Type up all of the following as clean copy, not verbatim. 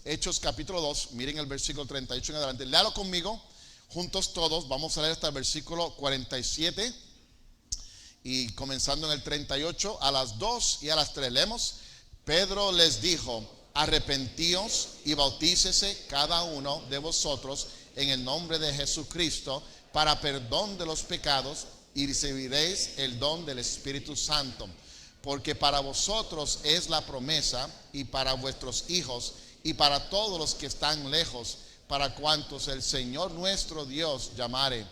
Hechos capítulo 2, miren el versículo 38 en adelante. Léalo conmigo, juntos todos. Vamos a leer hasta el versículo 47 y comenzando en el 38, a las 2 y a las 3 leemos. Pedro les dijo: arrepentíos y bautícese cada uno de vosotros en el nombre de Jesucristo para perdón de los pecados, y recibiréis el don del Espíritu Santo, porque para vosotros es la promesa, y para vuestros hijos, y para todos los que están lejos, para cuantos el Señor nuestro Dios llamare.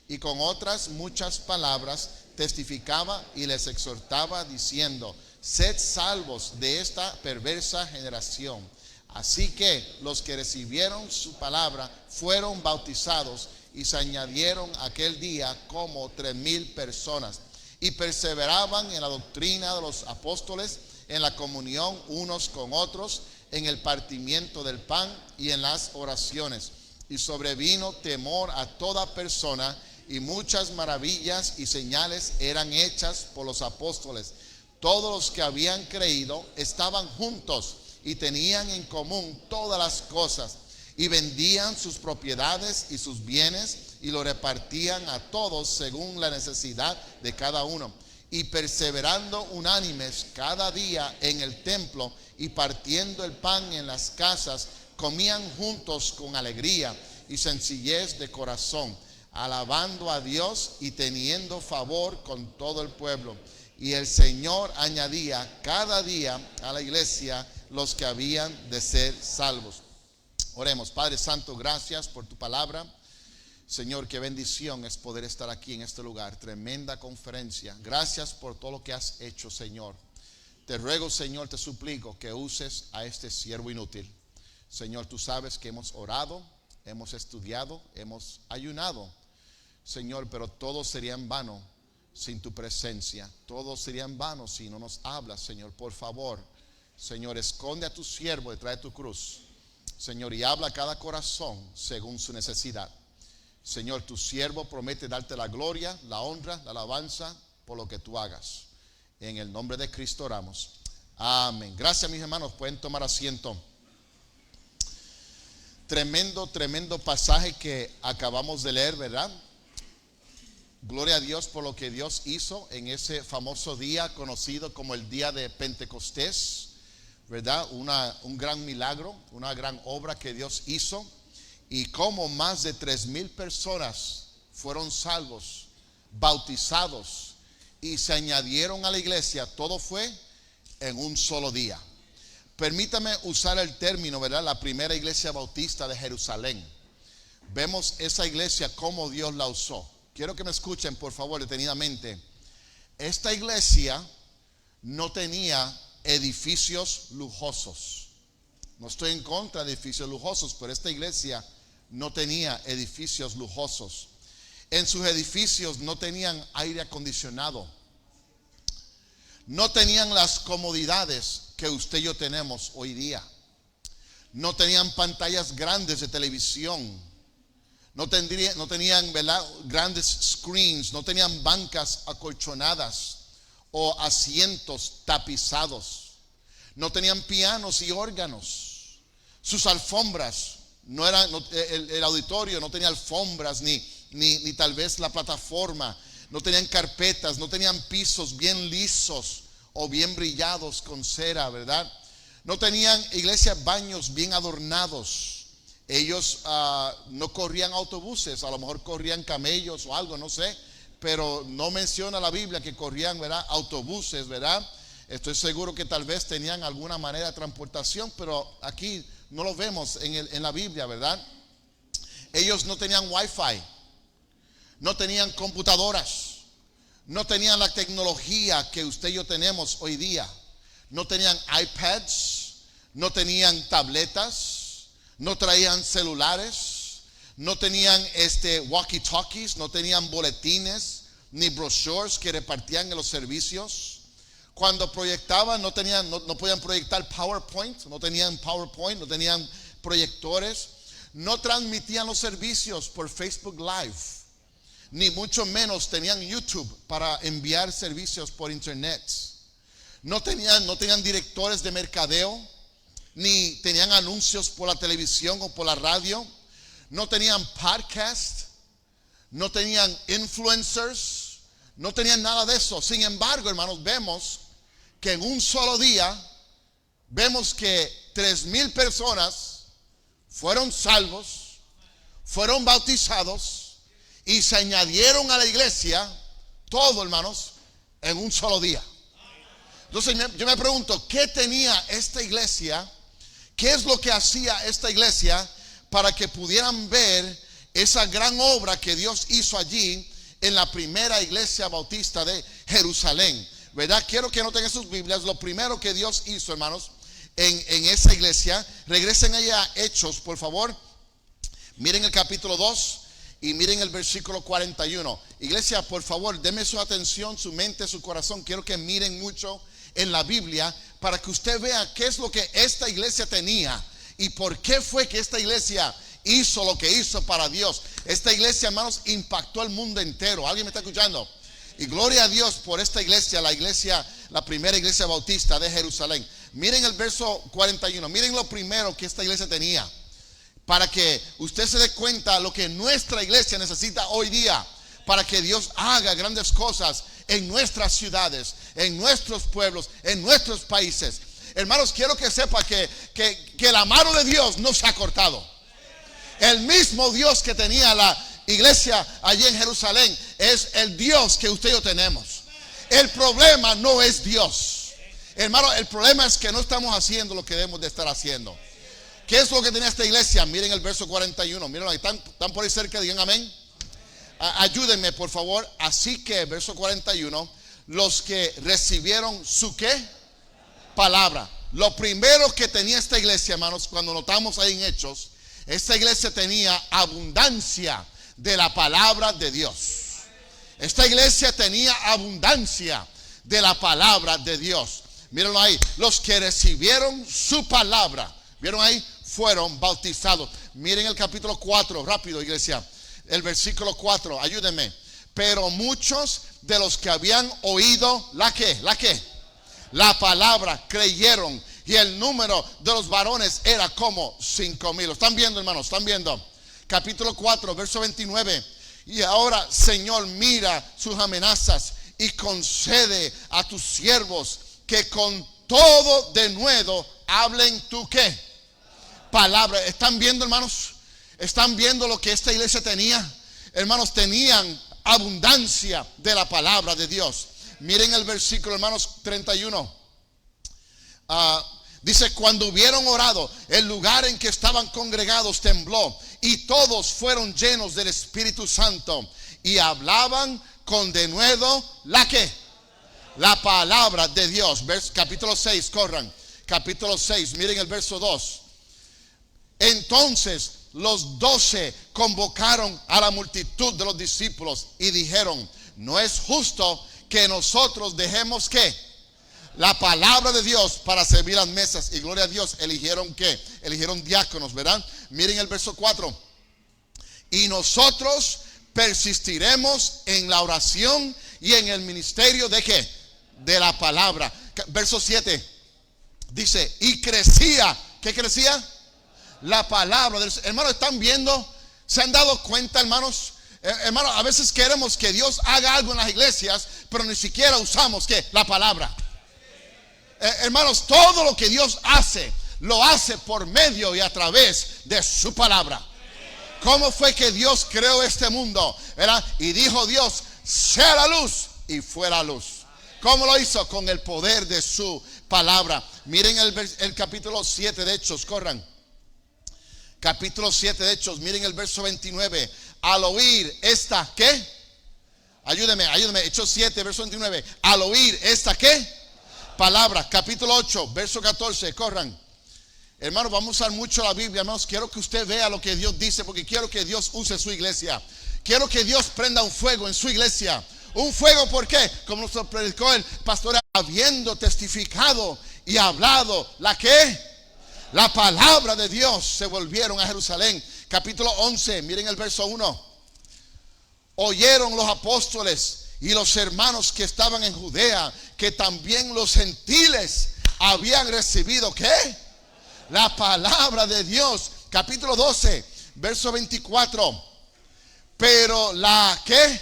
Y con otras muchas palabras testificaba y les exhortaba diciendo: sed salvos de esta perversa generación. Así que los que recibieron su palabra fueron bautizados, y se añadieron aquel día como 3,000 personas, y perseveraban en la doctrina de los apóstoles, en la comunión unos con otros, en el partimiento del pan y en las oraciones. Y sobrevino temor a toda persona, y muchas maravillas y señales eran hechas por los apóstoles. Todos los que habían creído estaban juntos y tenían en común todas las cosas, y vendían sus propiedades y sus bienes y lo repartían a todos según la necesidad de cada uno. Y perseverando unánimes cada día en el templo y partiendo el pan en las casas, comían juntos con alegría y sencillez de corazón, alabando a Dios y teniendo favor con todo el pueblo. Y el Señor añadía cada día a la iglesia los que habían de ser salvos. Oremos. Padre Santo, gracias por tu palabra. Señor, qué bendición es poder estar aquí en este lugar. Tremenda conferencia. Gracias por todo lo que has hecho, Señor. Te ruego, Señor, te suplico que uses a este siervo inútil. Señor, tú sabes que hemos orado, hemos estudiado, hemos ayunado, Señor, pero todo sería en vano sin tu presencia. Todo sería en vano si no nos hablas, Señor. Por favor, Señor, esconde a tu siervo detrás de tu cruz, Señor, y habla a cada corazón según su necesidad. Señor, tu siervo promete darte la gloria, la honra, la alabanza por lo que tú hagas. En el nombre de Cristo oramos. Amén. Gracias, mis hermanos. Pueden tomar asiento. Tremendo pasaje que acabamos de leer, ¿verdad? Gloria a Dios por lo que Dios hizo en ese famoso día conocido como el día de Pentecostés, ¿verdad? Un gran milagro, una gran obra que Dios hizo, y como más de 3,000 personas fueron salvos, bautizados y se añadieron a la iglesia. Todo fue en un solo día. Permítame usar el término, ¿verdad? La primera iglesia bautista de Jerusalén. Vemos esa iglesia como Dios la usó. Quiero que me escuchen, por favor, detenidamente. Esta iglesia no tenía edificios lujosos. No estoy en contra de edificios lujosos, pero esta iglesia no tenía edificios lujosos. En sus edificios no tenían aire acondicionado. No tenían las comodidades que usted y yo tenemos hoy día. No tenían pantallas grandes de televisión. No tenían, ¿verdad?, grandes screens. No tenían bancas acolchonadas o asientos tapizados. No tenían pianos y órganos. Sus alfombras no eran, el auditorio no tenía alfombras ni tal vez la plataforma. No tenían carpetas, no tenían pisos bien lisos o bien brillados con cera, ¿verdad? No tenían, iglesias, baños bien adornados. Ellos no corrían autobuses, a lo mejor corrían camellos o algo, no sé, pero no menciona la Biblia que corrían, ¿verdad?, autobuses, ¿verdad? Estoy seguro que tal vez tenían alguna manera de transportación, pero aquí no lo vemos en la Biblia, ¿verdad? Ellos no tenían wifi, no tenían computadoras, no tenían la tecnología que usted y yo tenemos hoy día. No tenían iPads, no tenían tabletas, no traían celulares, no tenían walkie-talkies, no tenían boletines ni brochures que repartían en los servicios. Cuando proyectaban no podían proyectar PowerPoint, no tenían proyectores. No transmitían los servicios por Facebook Live, ni mucho menos tenían YouTube para enviar servicios por internet. No tenían directores de mercadeo, ni tenían anuncios por la televisión o por la radio, no tenían podcast, no tenían influencers, no tenían nada de eso. Sin embargo, hermanos, vemos que en un solo día, vemos que 3,000 personas fueron salvos, fueron bautizados y se añadieron a la iglesia, todo, hermanos, en un solo día. Entonces yo me pregunto, ¿qué tenía esta iglesia? ¿Qué es lo que hacía esta iglesia para que pudieran ver esa gran obra que Dios hizo allí en la primera iglesia bautista de Jerusalén? ¿Verdad? Quiero que noten en sus Biblias lo primero que Dios hizo, hermanos, en esa iglesia. Regresen allá a Hechos, por favor. Miren el capítulo 2 y miren el versículo 41. Iglesia, por favor, denme su atención, su mente, su corazón. Quiero que miren mucho en la Biblia para que usted vea qué es lo que esta iglesia tenía y por qué fue que esta iglesia hizo lo que hizo para Dios. Esta iglesia, hermanos, impactó el mundo entero. ¿Alguien me está escuchando? Y gloria a Dios por esta iglesia, la primera iglesia bautista de Jerusalén. Miren el verso 41. Miren lo primero que esta iglesia tenía, para que usted se dé cuenta lo que nuestra iglesia necesita hoy día, para que Dios haga grandes cosas en nuestras ciudades, en nuestros pueblos, en nuestros países. Hermanos, quiero que sepa que la mano de Dios no se ha cortado. El mismo Dios que tenía la iglesia allí en Jerusalén es el Dios que usted y yo tenemos. El problema no es Dios, hermano. El problema es que no estamos haciendo lo que debemos de estar haciendo. ¿Qué es lo que tenía esta iglesia? Miren el verso 41. Miren ahí, están por ahí cerca, digan amén. Ayúdenme, por favor. Así que, verso 41, los que recibieron su ¿qué? Palabra. Lo primero que tenía esta iglesia, hermanos, cuando notamos ahí en Hechos, esta iglesia tenía abundancia de la palabra de Dios. Esta iglesia tenía abundancia de la palabra de Dios. Mírenlo ahí. Los que recibieron su palabra, ¿vieron ahí? Fueron bautizados. Miren el capítulo 4, rápido, iglesia. El versículo 4, ayúdenme. Pero muchos de los que habían oído la palabra creyeron, y el número de los varones era como 5,000. ¿Están viendo, hermanos? ¿Están viendo? Capítulo 4, verso 29. Y ahora, Señor, mira sus amenazas y concede a tus siervos que con todo denuedo hablen tu ¿qué? Palabra. ¿Están viendo, hermanos? ¿Están viendo lo que esta iglesia tenía? Hermanos, tenían abundancia de la palabra de Dios. Miren el versículo, hermanos, 31. Dice, cuando hubieron orado, el lugar en que estaban congregados tembló, y todos fueron llenos del Espíritu Santo, y hablaban con denuedo la palabra de Dios. Capítulo 6, corran. Capítulo 6, miren el verso 2. Entonces los 12 convocaron a la multitud de los discípulos y dijeron, no es justo que nosotros dejemos la palabra de Dios para servir las mesas. Y gloria a Dios, eligieron eligieron diáconos, ¿verdad? Miren el verso 4. Y nosotros persistiremos en la oración y en el ministerio de de la palabra. Verso 7 dice, y crecía. ¿Qué crecía? La palabra del hermano. ¿Están viendo? ¿Se han dado cuenta, hermanos? Hermano, a veces queremos que Dios haga algo en las iglesias, pero ni siquiera usamos la palabra. Hermanos, todo lo que Dios hace, lo hace por medio y a través de su palabra. ¿Cómo fue que Dios creó este mundo? ¿Verdad? Y dijo Dios, sea la luz, y fue la luz. ¿Cómo lo hizo? Con el poder de su palabra. Miren el capítulo 7 de Hechos, corran. Capítulo 7 de Hechos, miren el verso 29. Al oír esta, ¿qué? Ayúdeme. Hechos 7, verso 29. Al oír esta, ¿qué? Palabra. Capítulo 8, verso 14, corran. Hermanos, vamos a usar mucho la Biblia, hermanos. Quiero que usted vea lo que Dios dice, porque quiero que Dios use su iglesia. Quiero que Dios prenda un fuego en su iglesia. Un fuego, ¿por qué? Como nos predicó el pastor, habiendo testificado y hablado la palabra de Dios, se volvieron a Jerusalén. Capítulo 11, miren el verso 1. Oyeron los apóstoles y los hermanos que estaban en Judea que también los gentiles habían recibido La palabra de Dios. Capítulo 12, verso 24. Pero ¿qué?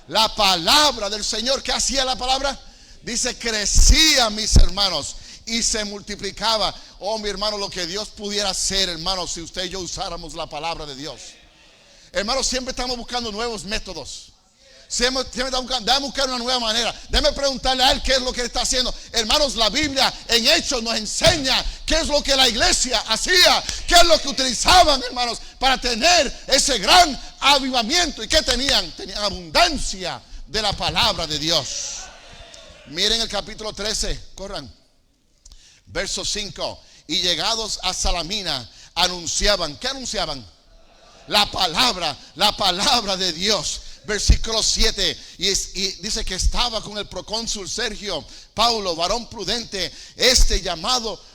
La palabra del Señor. ¿Qué hacía la palabra? Dice, crecía, mis hermanos, y se multiplicaba. Oh, mi hermano, lo que Dios pudiera hacer, hermano, si usted y yo usáramos la palabra de Dios. Hermanos, siempre estamos buscando nuevos métodos. Siempre estamos buscando, déjame buscar una nueva manera. Déjame preguntarle a él qué es lo que él está haciendo. Hermanos, la Biblia en Hechos nos enseña qué es lo que la iglesia hacía, qué es lo que utilizaban, hermanos, para tener ese gran avivamiento. ¿Y qué tenían? Tenían abundancia de la palabra de Dios. Miren el capítulo 13, corran. Verso 5. Y llegados a Salamina, anunciaban. ¿Qué anunciaban? La palabra de Dios. Versículo 7. Y dice que estaba con el procónsul Sergio Paulo, varón prudente.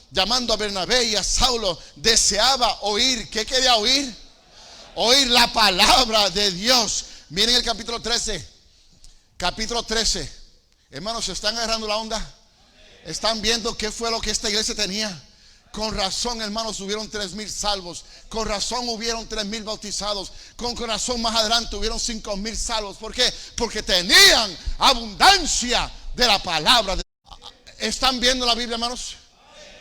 Llamando a Bernabé y a Saulo, deseaba oír. ¿Qué quería oír? Oír la palabra de Dios. Miren el capítulo 13. Capítulo 13. Hermanos, ¿se están agarrando la onda? ¿Están viendo qué fue lo que esta iglesia tenía? Con razón, hermanos, hubieron 3,000 salvos. Con razón hubieron 3,000 bautizados. Con razón más adelante hubieron 5,000 salvos. ¿Por qué? Porque tenían abundancia de la palabra. ¿Están viendo la Biblia, hermanos?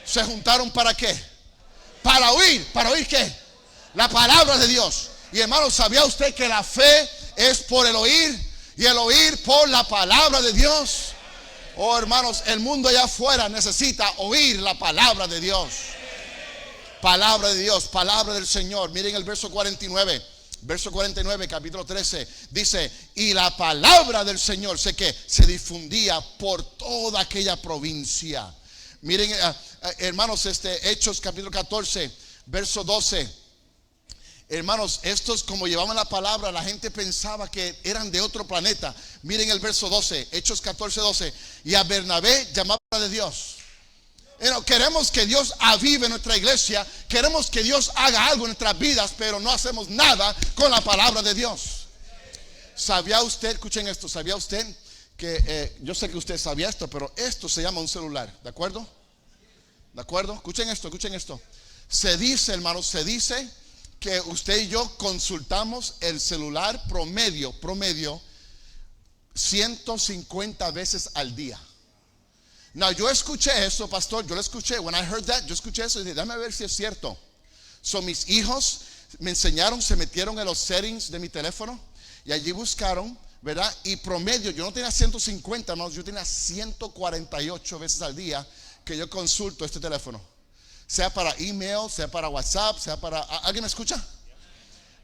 ¿Se juntaron para qué? Para oír. ¿Para oír qué? La palabra de Dios. Y hermanos, ¿sabía usted que la fe es por el oír? Y el oír por la palabra de Dios. Oh, hermanos, el mundo allá afuera necesita oír la palabra de Dios. Palabra de Dios, palabra del Señor. Miren el verso 49. Verso 49, capítulo 13. Dice, y la palabra del Señor, sé que se difundía por toda aquella provincia. Miren, hermanos, Hechos capítulo 14, verso 12. Hermanos, estos como llevaban la palabra, la gente pensaba que eran de otro planeta. Miren el verso 12, Hechos 14, 12. Y a Bernabé llamaba de Dios. Queremos que Dios avive nuestra iglesia. Queremos que Dios haga algo en nuestras vidas, pero no hacemos nada con la palabra de Dios. ¿Sabía usted, escuchen esto, sabía usted que, yo sé que usted sabía esto, pero esto se llama un celular, ¿de acuerdo? ¿De acuerdo? Escuchen esto. Se dice, hermanos, se dice que usted y yo consultamos el celular promedio 150 veces al día. No, yo escuché eso, pastor, yo lo escuché. When I heard that, yo escuché eso y dije, déjame ver si es cierto. Mis hijos me enseñaron, se metieron en los settings de mi teléfono y allí buscaron, ¿verdad? Y promedio, yo no tenía 150, no, yo tenía 148 veces al día que yo consulto este teléfono. Sea para email, sea para WhatsApp, sea para... ¿Alguien me escucha?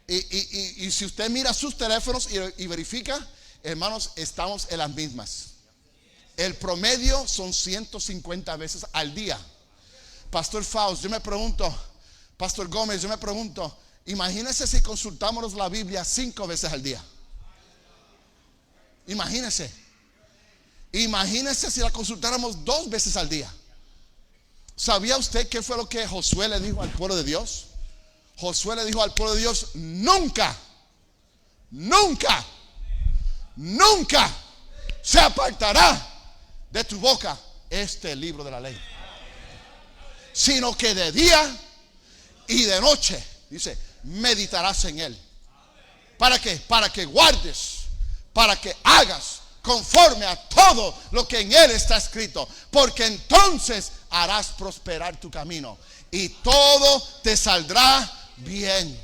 Y si usted mira sus teléfonos y verifica, hermanos, estamos en las mismas. El promedio son 150 veces al día. Pastor Faust, yo me pregunto, Pastor Gómez, yo me pregunto, imagínense si consultamos la Biblia 5 veces al día. Imagínense si la consultáramos 2 veces al día. ¿Sabía usted qué fue lo que Josué le dijo al pueblo de Dios? Josué le dijo al pueblo de Dios, nunca se apartará de tu boca este libro de la ley, sino que de día y de noche, dice, meditarás en él. ¿Para qué? Para que guardes, para que hagas conforme a todo lo que en él está escrito, porque entonces harás prosperar tu camino y todo te saldrá bien.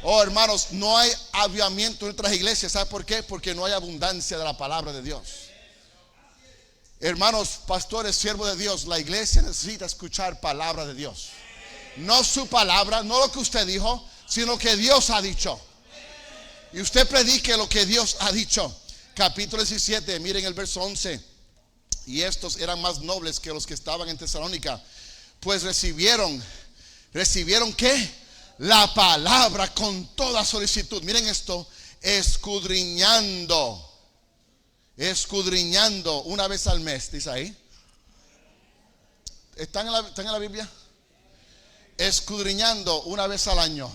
Oh, hermanos, no hay avivamiento en nuestras iglesias. ¿Sabe por qué? Porque no hay abundancia de la palabra de Dios. Hermanos, pastores, siervos de Dios, la iglesia necesita escuchar palabra de Dios. No su palabra, no lo que usted dijo, sino lo que Dios ha dicho. Y usted predique lo que Dios ha dicho. Capítulo 17, miren el verso 11. Y estos eran más nobles que los que estaban en Tesalónica, pues recibieron ¿qué? La palabra con toda solicitud. Miren esto, escudriñando una vez al mes, dice ahí. ¿Están en la Biblia? Escudriñando una vez al año,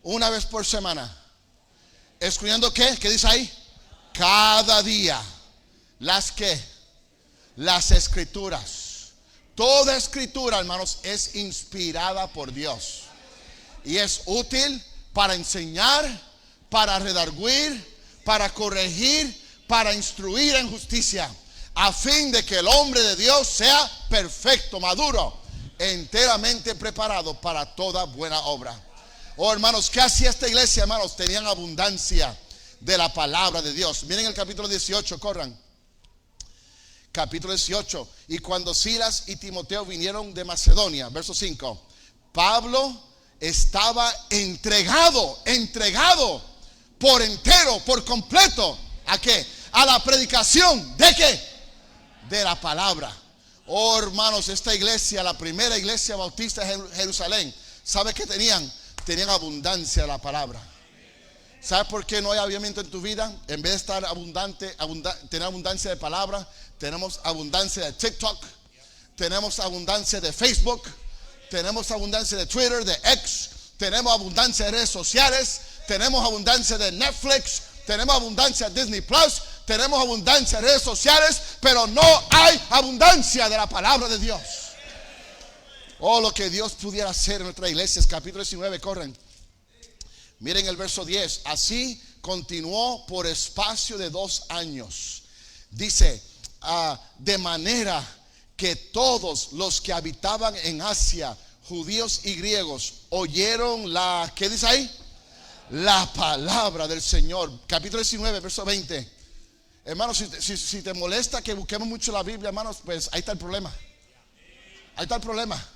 una vez por semana. ¿Escudriñando qué? ¿Qué dice ahí? Cada día. Las escrituras, Toda escritura, hermanos, es inspirada por Dios y es útil para enseñar, para redarguir, para corregir, para instruir en justicia, a fin de que el hombre de Dios sea perfecto, maduro, enteramente preparado para toda buena obra. Oh, hermanos, ¿qué hacía esta iglesia, hermanos? Tenían abundancia de la palabra de Dios. Miren el capítulo 18, corran. Capítulo 18. Y cuando Silas y Timoteo vinieron de Macedonia, verso 5, Pablo estaba entregado por entero, por completo. ¿A qué? A la predicación. ¿De qué? De la palabra. Oh, hermanos, esta iglesia, la primera iglesia bautista de Jerusalén, ¿sabe qué tenían? Tenían abundancia de la palabra. ¿Sabes por qué no hay avivamiento en tu vida? En vez de estar tener abundancia de palabra, tenemos abundancia de TikTok, tenemos abundancia de Facebook, tenemos abundancia de Twitter, de X, tenemos abundancia de redes sociales, tenemos abundancia de Netflix, tenemos abundancia de Disney Plus, tenemos abundancia de redes sociales, pero no hay abundancia de la palabra de Dios. Oh, lo que Dios pudiera hacer en nuestra iglesia. Es capítulo 19, corren. Miren el verso 10. Así continuó por espacio de 2 años. Dice, de manera que todos los que habitaban en Asia, judíos y griegos, oyeron la, ¿qué dice ahí? La palabra del Señor. Capítulo 19, verso 20. Hermanos, si te molesta que busquemos mucho la Biblia, hermanos, pues ahí está el problema. Ahí está el problema.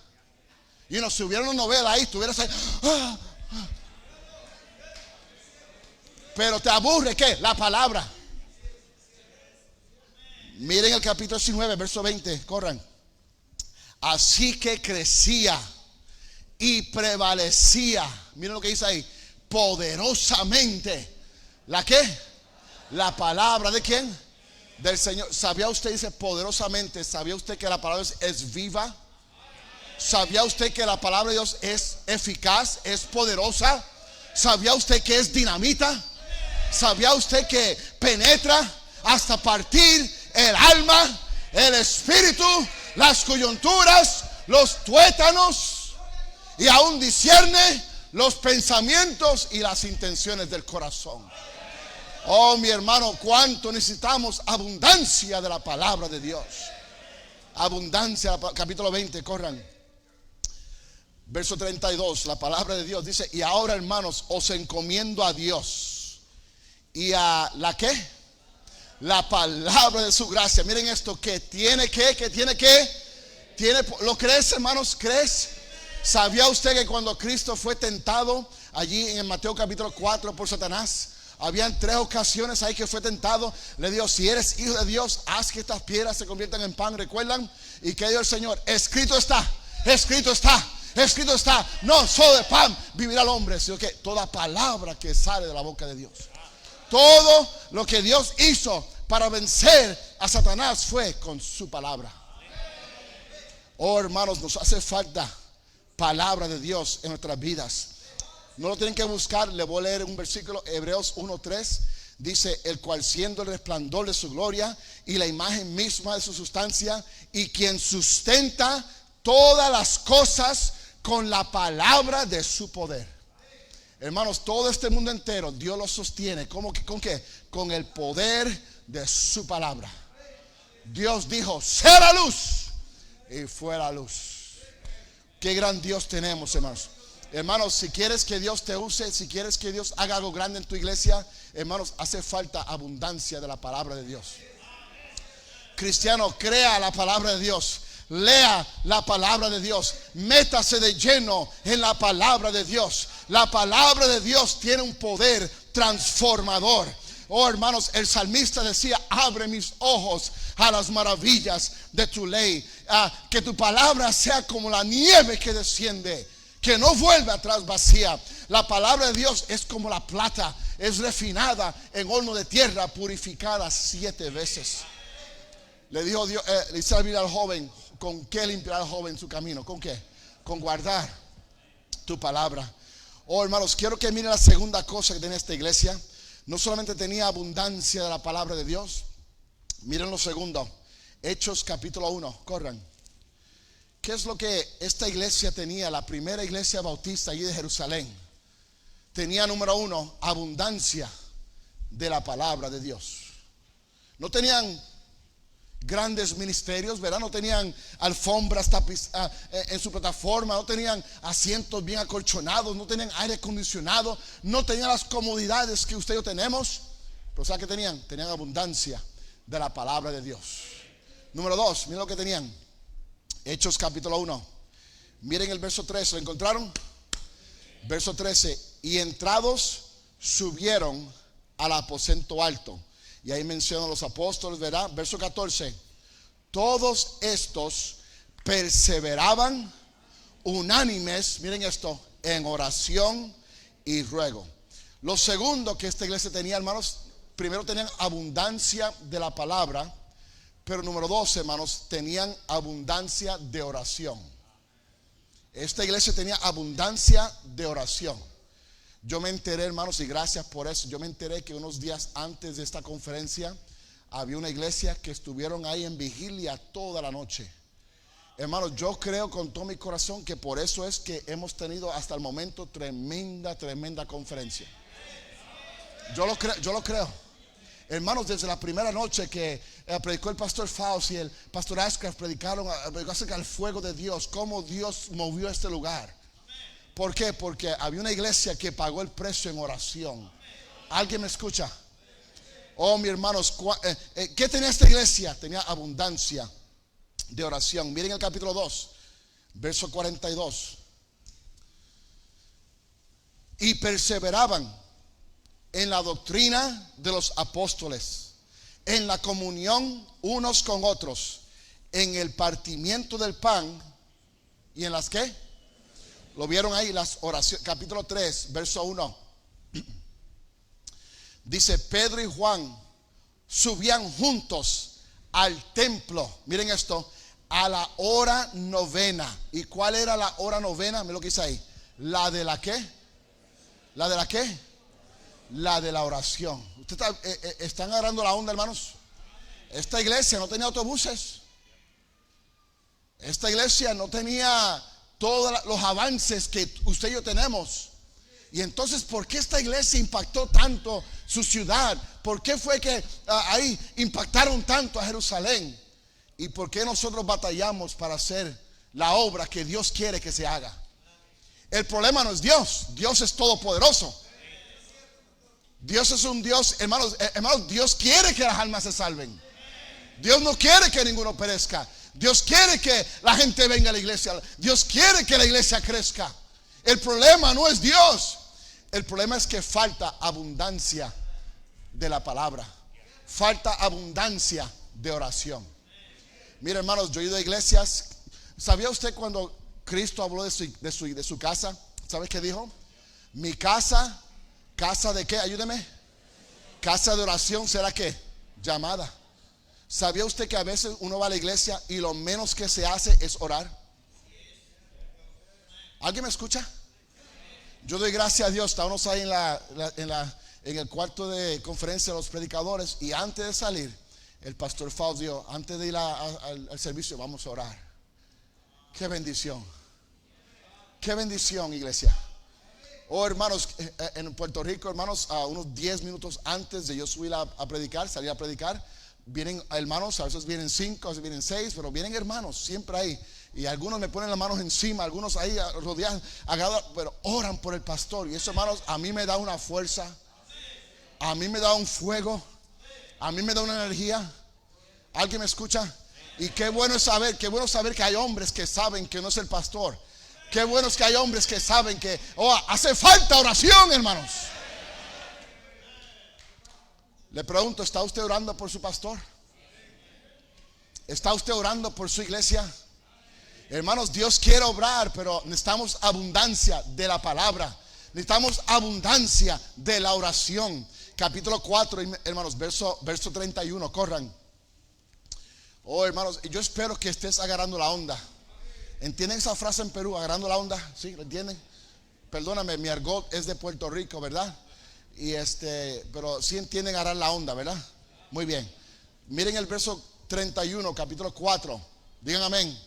Y si hubiera una novela ahí, estuvieras ahí. Pero te aburre, ¿qué? La palabra. Miren el capítulo 19, verso 20, corran. Así que crecía y prevalecía. Miren lo que dice ahí. Poderosamente. ¿La qué? La palabra ¿de quién? Del Señor. ¿Sabía usted? Dice poderosamente. ¿Sabía usted que la palabra es viva? ¿Sabía usted que la palabra de Dios es eficaz? ¿Es poderosa? ¿Sabía usted que es dinamita? ¿Sabía usted que penetra hasta partir el alma, el espíritu, las coyunturas, los tuétanos, y aún discierne los pensamientos y las intenciones del corazón? Oh, mi hermano, cuánto necesitamos abundancia de la palabra de Dios. Abundancia, capítulo 20, corran. Verso 32, la palabra de Dios dice: y ahora, hermanos, os encomiendo a Dios y a la ¿qué? La palabra de su gracia. Miren esto, que tiene ¿lo crees, hermanos? ¿Crees? ¿Sabía usted que cuando Cristo fue tentado allí en Mateo capítulo 4 por Satanás, habían 3 ocasiones ahí que fue tentado? Le dijo: si eres hijo de Dios, haz que estas piedras se conviertan en pan. ¿Recuerdan? Y que dijo el Señor: escrito está, escrito está, escrito está, no solo de pan vivirá el hombre, sino que toda palabra que sale de la boca de Dios. Todo lo que Dios hizo para vencer a Satanás fue con su palabra. Oh, hermanos, nos hace falta palabra de Dios en nuestras vidas. No lo tienen que buscar. Le voy a leer un versículo, Hebreos 1:3. Dice: el cual siendo el resplandor de su gloria y la imagen misma de su sustancia, y quien sustenta todas las cosas con la palabra de su poder. Hermanos, todo este mundo entero Dios lo sostiene. ¿Cómo? ¿Con qué? Con el poder de su palabra. Dios dijo: sea la luz, y fue la luz. Qué gran Dios tenemos, hermanos. Hermanos, si quieres que Dios te use, si quieres que Dios haga algo grande en tu iglesia, hermanos, hace falta abundancia de la palabra de Dios. Cristiano, crea la palabra de Dios. Lea la palabra de Dios. Métase de lleno en la palabra de Dios. La palabra de Dios tiene un poder transformador. Oh, hermanos, el salmista decía: abre mis ojos a las maravillas de tu ley. Que tu palabra sea como la nieve que desciende, que no vuelve atrás vacía. La palabra de Dios es como la plata, es refinada en horno de tierra, purificada 7 veces. Le dijo Dios, le dice al joven: ¿con qué limpiará el joven su camino? ¿Con qué? Con guardar tu palabra. Oh, hermanos, quiero que miren la segunda cosa que tenía esta iglesia. No solamente tenía abundancia de la palabra de Dios. Miren lo segundo. Hechos capítulo 1, corran. ¿qué es lo que esta iglesia tenía? La primera iglesia bautista allí de Jerusalén tenía, número uno, abundancia de la palabra de Dios. No tenían grandes ministerios, ¿verdad? No tenían alfombras en su plataforma, no tenían asientos bien acolchonados, no tenían aire acondicionado, no tenían las comodidades que usted y yo tenemos. Pero ¿sabe qué tenían? Tenían abundancia de la palabra de Dios. Número dos, miren lo que tenían. Hechos capítulo 1. Miren el verso 13, ¿lo encontraron? Verso 13. Y entrados subieron al aposento alto. Y ahí mencionan los apóstoles, ¿verdad? Verso 14. Todos estos perseveraban unánimes, miren esto, en oración y ruego. Lo segundo que esta iglesia tenía, hermanos, primero tenían abundancia de la palabra, pero número dos, hermanos, tenían abundancia de oración. Esta iglesia tenía abundancia de oración. Yo me enteré, hermanos, y gracias por eso, yo me enteré que unos días antes de esta conferencia había una iglesia que estuvieron ahí en vigilia toda la noche. Hermanos, yo creo con todo mi corazón que por eso es que hemos tenido hasta el momento tremenda conferencia. Yo lo creo. Hermanos, desde la primera noche que predicó el pastor Faust y el pastor Ashcraft predicaron acerca del fuego de Dios, cómo Dios movió este lugar. ¿Por qué? Porque había una iglesia que pagó el precio en oración. ¿Alguien me escucha? Oh, mis hermanos, ¿qué tenía esta iglesia? Tenía abundancia de oración. Miren el capítulo 2, verso 42. Y perseveraban en la doctrina de los apóstoles, en la comunión unos con otros, en el partimiento del pan y en las ¿qué? Lo vieron ahí, las oraciones, capítulo 3, verso 1. Dice, Pedro y Juan subían juntos al templo, miren esto, a la hora novena. ¿Y cuál era la hora novena? Miren lo que dice ahí. ¿La de la qué? ¿La de la qué? La de la oración. ¿Están agarrando la onda, hermanos? Esta iglesia no tenía autobuses. Esta iglesia no tenía todos los avances que usted y yo tenemos. Y entonces, ¿por qué esta iglesia impactó tanto su ciudad? ¿Por qué fue que ahí impactaron tanto a Jerusalén? ¿Y por qué nosotros batallamos para hacer la obra que Dios quiere que se haga? El problema no es Dios. Dios es todopoderoso. Dios es un Dios, hermanos, Dios quiere que las almas se salven. Dios no quiere que ninguno perezca. Dios quiere que la gente venga a la iglesia. Dios quiere que la iglesia crezca. El problema no es Dios. El problema es que falta abundancia de la palabra. Falta abundancia de oración. Mira, hermanos, yo he ido a iglesias. ¿Sabía usted cuando Cristo habló de su casa? ¿Sabe qué dijo? Mi casa, ¿casa de qué? Ayúdeme. Casa de oración será ¿qué? Llamada. ¿Sabía usted que a veces uno va a la iglesia y lo menos que se hace es orar? ¿Alguien me escucha? Yo doy gracias a Dios. Estábamos ahí en el cuarto de conferencia de los predicadores, y antes de salir, el pastor Faust dijo, antes de ir al servicio, vamos a orar. Qué bendición. Qué bendición, iglesia. Oh, hermanos, en Puerto Rico, hermanos, a unos 10 minutos antes de yo subir a predicar, salir a predicar, vienen hermanos, a veces vienen 5, a veces vienen 6, pero vienen hermanos siempre ahí. Y algunos me ponen las manos encima, algunos ahí rodean, pero oran por el pastor. Y eso, hermanos, a mí me da una fuerza, a mí me da un fuego, a mí me da una energía. ¿Alguien me escucha? Y qué bueno saber que hay hombres que saben que no es el pastor. Qué bueno es que hay hombres que saben que hace falta oración, hermanos. Le pregunto, ¿está usted orando por su pastor? ¿Está usted orando por su iglesia? Hermanos, Dios quiere obrar, pero necesitamos abundancia de la palabra. Necesitamos abundancia de la oración. Capítulo 4, hermanos, verso 31, corran. Oh, hermanos, yo espero que estés agarrando la onda. ¿Entienden esa frase en Perú, agarrando la onda? ¿Sí? ¿Lo entienden? Perdóname, mi argot es de Puerto Rico, ¿verdad? Pero sí entienden agarrar la onda, ¿verdad? Muy bien. Miren el verso 31, capítulo 4. Digan amén.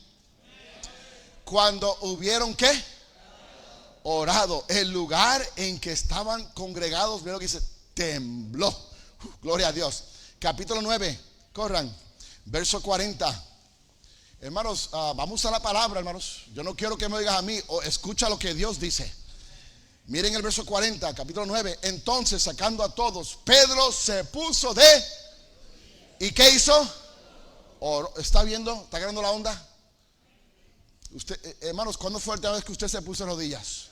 Cuando hubieron ¿qué? Orado. El lugar en que estaban congregados, veo que dice, tembló. Gloria a Dios. Capítulo 9, corran, verso 40. Hermanos, vamos a la palabra, hermanos. Yo no quiero que me oigas a mí, o escucha lo que Dios dice. Miren el verso 40, capítulo 9. Entonces, sacando a todos, Pedro se puso de... ¿Y qué hizo? Oró. ¿Está viendo? ¿Está agarrando la onda? Usted, hermanos, ¿cuándo fue la última vez que usted se puso de rodillas?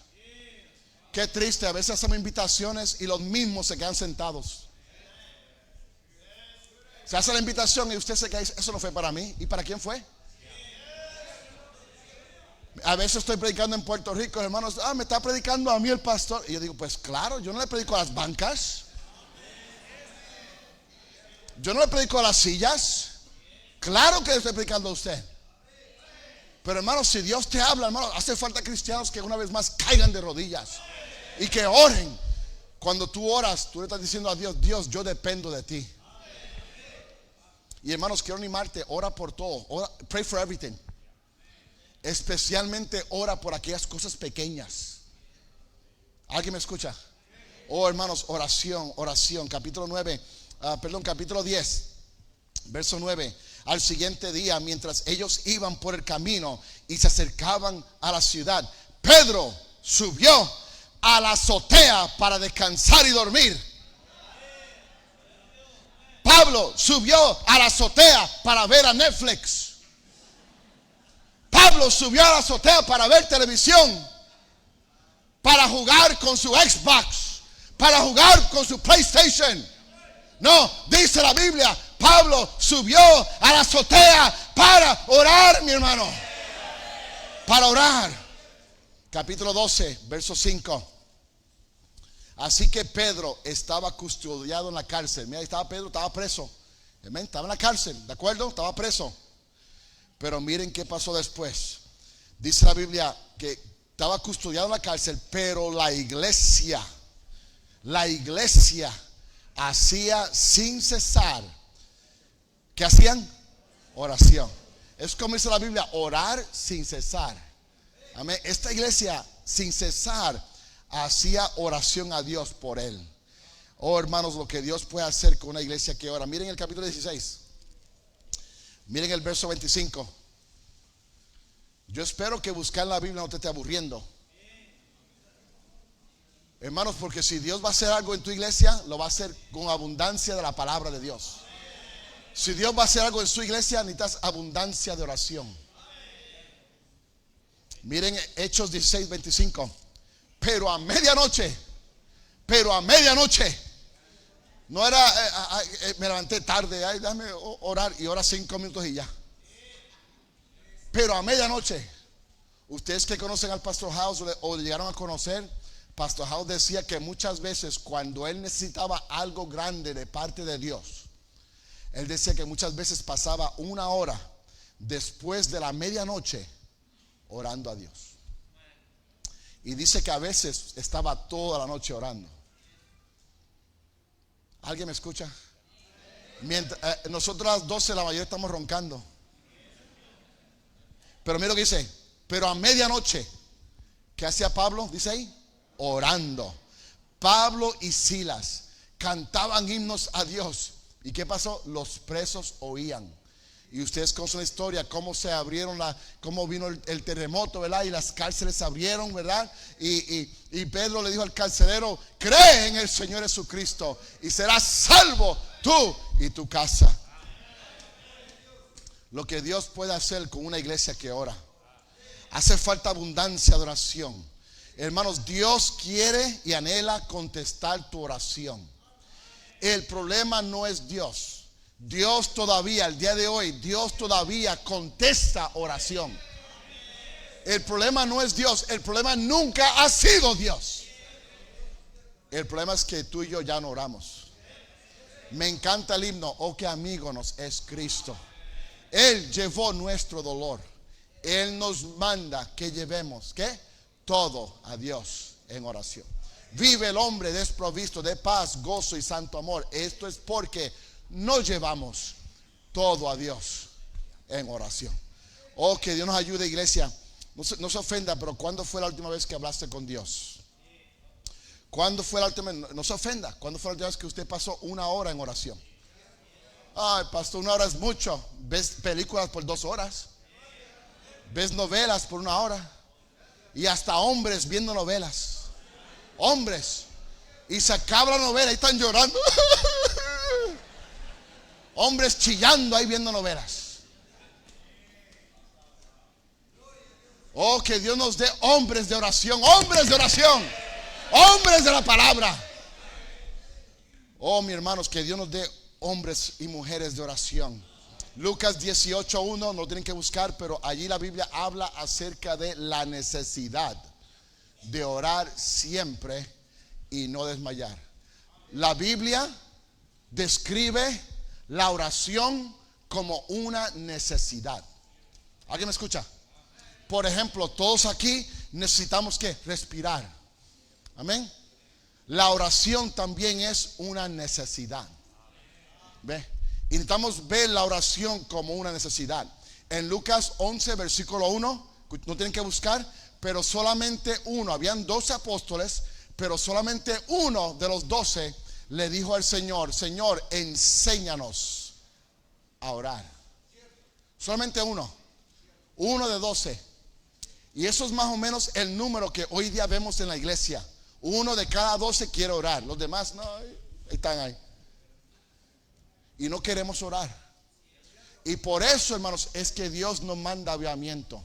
Qué triste, a veces hacemos invitaciones y los mismos se quedan sentados. Se hace la invitación y usted se queda, eso no fue para mí. ¿Y para quién fue? A veces estoy predicando en Puerto Rico, hermanos, me está predicando a mí el pastor. Y yo digo, pues claro, yo no le predico a las bancas. Yo no le predico a las sillas. Claro que le estoy predicando a usted. Pero hermanos, si Dios te habla, hermanos, hace falta cristianos que una vez más caigan de rodillas y que oren. Cuando tú oras, tú le estás diciendo a Dios, Dios, yo dependo de ti. Y hermanos, quiero animarte, ora por todo, pray for everything. Especialmente ora por aquellas cosas pequeñas. ¿Alguien me escucha? Oh hermanos, oración, capítulo 9, capítulo 10, verso 9. Al siguiente día, mientras ellos iban por el camino y se acercaban a la ciudad, Pedro subió a la azotea para descansar y dormir. Pablo subió a la azotea para ver a Netflix. Pablo subió a la azotea para ver televisión, para jugar con su Xbox, para jugar con su PlayStation. No, dice la Biblia, Pablo subió a la azotea para orar, mi hermano. Para orar. Capítulo 12, verso 5. Así que Pedro estaba custodiado en la cárcel. Mira, ahí estaba Pedro, estaba preso. Amén, estaba en la cárcel, ¿de acuerdo? Estaba preso. Pero miren qué pasó después. Dice la Biblia que estaba custodiado en la cárcel, pero la iglesia hacía sin cesar. ¿Qué hacían? Oración. Es como dice la Biblia, orar sin cesar. Amén. Esta iglesia sin cesar hacía oración a Dios por él. Oh hermanos, lo que Dios puede hacer con una iglesia que ora. Miren el capítulo 16. Miren el verso 25. Yo espero que buscar la Biblia no te esté aburriendo, hermanos, porque si Dios va a hacer algo en tu iglesia, lo va a hacer con abundancia de la palabra de Dios. Si Dios va a hacer algo en su iglesia, necesitas abundancia de oración. Miren Hechos 16, 25. Pero a medianoche, no era, me levanté tarde, déjame orar y ora 5 minutos y ya. Pero a medianoche, ustedes que conocen al Pastor House o le llegaron a conocer, Pastor House decía que muchas veces cuando él necesitaba algo grande de parte de Dios, él decía que muchas veces pasaba 1 hora después de la medianoche orando a Dios. Y dice que a veces estaba toda la noche orando. ¿Alguien me escucha? Mientras, nosotros a las 12 la mayoría estamos roncando. Pero mira lo que dice. Pero a medianoche, ¿qué hacía Pablo? Dice ahí, orando. Pablo y Silas cantaban himnos a Dios. ¿Y qué pasó? Los presos oían. Y ustedes conocen la historia, cómo se abrieron, cómo vino el terremoto, ¿verdad? Y las cárceles se abrieron, ¿verdad? Y Pedro le dijo al carcelero, cree en el Señor Jesucristo y serás salvo tú y tu casa. Lo que Dios puede hacer con una iglesia que ora. Hace falta abundancia de oración. Hermanos, Dios quiere y anhela contestar tu oración. El problema no es Dios. Dios todavía, el día de hoy, Dios todavía contesta oración. El problema no es Dios. El problema nunca ha sido Dios. El problema es que tú y yo ya no oramos. Me encanta el himno, oh qué amigo nos es Cristo. Él llevó nuestro dolor. Él nos manda que llevemos, ¿qué? Todo a Dios en oración. Vive el hombre desprovisto de paz, gozo y santo amor. Esto es porque no llevamos todo a Dios en oración. Oh, que Dios nos ayude, iglesia. no se ofenda, pero ¿cuándo fue la última vez que hablaste con Dios? ¿Cuándo fue la última vez? No se ofenda. ¿Cuándo fue la última vez que usted pasó una hora en oración? Ay, pastor, una hora es mucho. ¿Ves películas por 2 horas? ¿Ves novelas por 1 hora? Y hasta hombres viendo novelas. Hombres. Y se acaba la novela y están llorando. Hombres chillando ahí viendo novelas. Oh, que Dios nos dé hombres de oración. Hombres de oración. Hombres de la palabra. Oh, mis hermanos, que Dios nos dé hombres y mujeres de oración. Lucas 18:1, no lo tienen que buscar, pero allí la Biblia habla acerca de la necesidad de orar siempre y no desmayar. La Biblia describe la oración como una necesidad. ¿Alguien me escucha? Por ejemplo, todos aquí necesitamos ¿qué? Respirar. Amén. La oración también es una necesidad. ¿Ve? Y necesitamos ver la oración como una necesidad. En Lucas 11, versículo 1, no tienen que buscar, pero solamente uno, habían 12 apóstoles, pero solamente uno de los 12 le dijo al Señor: Señor, enséñanos a orar. Solamente uno de 12. Y eso es más o menos el número que hoy día vemos en la iglesia. 1 de cada 12 quiere orar. Los demás no, están ahí. Y no queremos orar. Y por eso, hermanos, es que Dios nos manda avivamiento.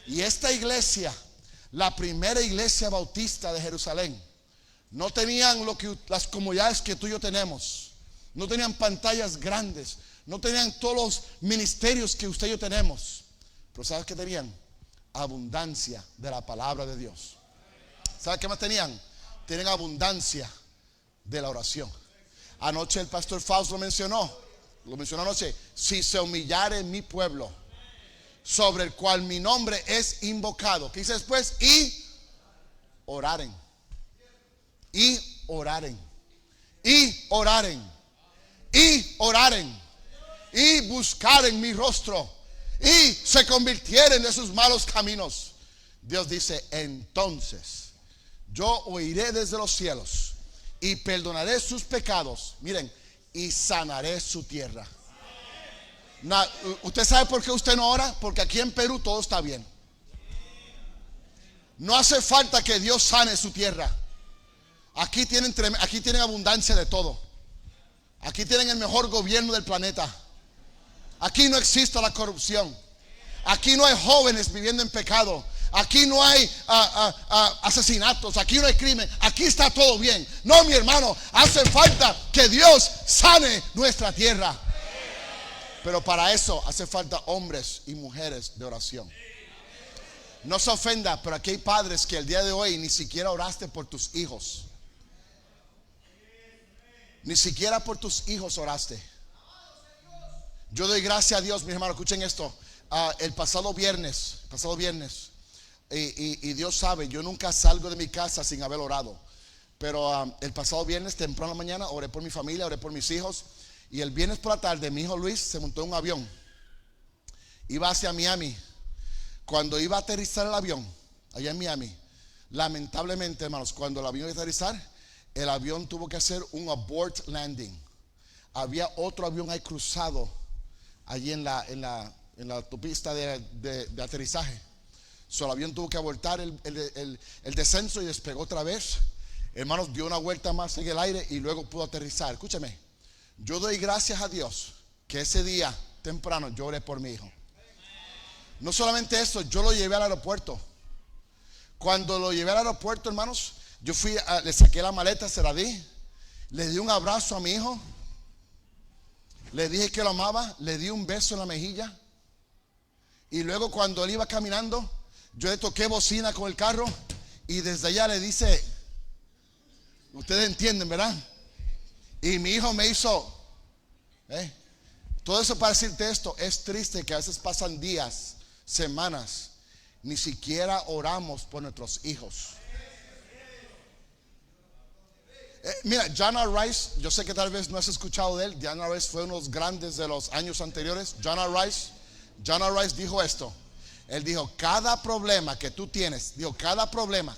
Y esta iglesia, la primera iglesia bautista de Jerusalén, no tenían las comunidades que tú y yo tenemos. No tenían pantallas grandes. No tenían todos los ministerios que usted y yo tenemos. Pero ¿sabes qué tenían? Abundancia de la palabra de Dios. ¿Sabes qué más tenían? Tienen abundancia de la oración. Anoche el pastor Fausto lo mencionó anoche. Si se humillare mi pueblo, sobre el cual mi nombre es invocado. ¿Qué dice después? Y oraren. Y oraren. Y oraren. Y oraren. Y buscaren mi rostro. Y se convirtieren de sus malos caminos. Dios dice: entonces yo oiré desde los cielos y perdonaré sus pecados. Miren, y sanaré su tierra. ¿Usted sabe por qué usted no ora? Porque aquí en Perú todo está bien. No hace falta que Dios sane su tierra. Aquí tienen abundancia de todo. Aquí tienen el mejor gobierno del planeta. Aquí no existe la corrupción. Aquí no hay jóvenes viviendo en pecado. Aquí no hay asesinatos. Aquí no hay crimen. Aquí está todo bien. No, mi hermano, hace falta que Dios sane nuestra tierra. Pero para eso hace falta hombres y mujeres de oración. No se ofenda, pero aquí hay padres que el día de hoy ni siquiera oraste por tus hijos. Ni siquiera por tus hijos oraste. Yo doy gracias a Dios, mis hermanos, escuchen esto. El pasado viernes, y Dios sabe, yo nunca salgo de mi casa sin haber orado. Pero el pasado viernes, temprano en la mañana, oré por mi familia, oré por mis hijos. Y el viernes por la tarde, mi hijo Luis se montó en un avión. Iba hacia Miami. Cuando iba a aterrizar el avión, allá en Miami, lamentablemente, hermanos, cuando el avión iba a aterrizar, el avión tuvo que hacer un abort landing. Había otro avión ahí cruzado allí en la autopista de aterrizaje. El avión tuvo que abortar el descenso y despegó otra vez. Hermanos, dio una vuelta más en el aire y luego pudo aterrizar. Escúchame, yo doy gracias a Dios que ese día temprano yo oré por mi hijo. No solamente eso, yo lo llevé al aeropuerto. Cuando lo llevé al aeropuerto, hermanos, yo le saqué la maleta, se la di, le di un abrazo a mi hijo, le dije que lo amaba, le di un beso en la mejilla. Y luego cuando él iba caminando, yo le toqué bocina con el carro y desde allá le dice, ustedes entienden, ¿verdad? Y mi hijo me hizo, todo eso para decirte esto. Es triste que a veces pasan días, semanas, ni siquiera oramos por nuestros hijos. Mira, John R. Rice, yo sé que tal vez no has escuchado de él. John R. Rice fue uno de los grandes de los años anteriores. John R. Rice dijo esto: Él dijo, cada problema que tú tienes, dijo, cada problema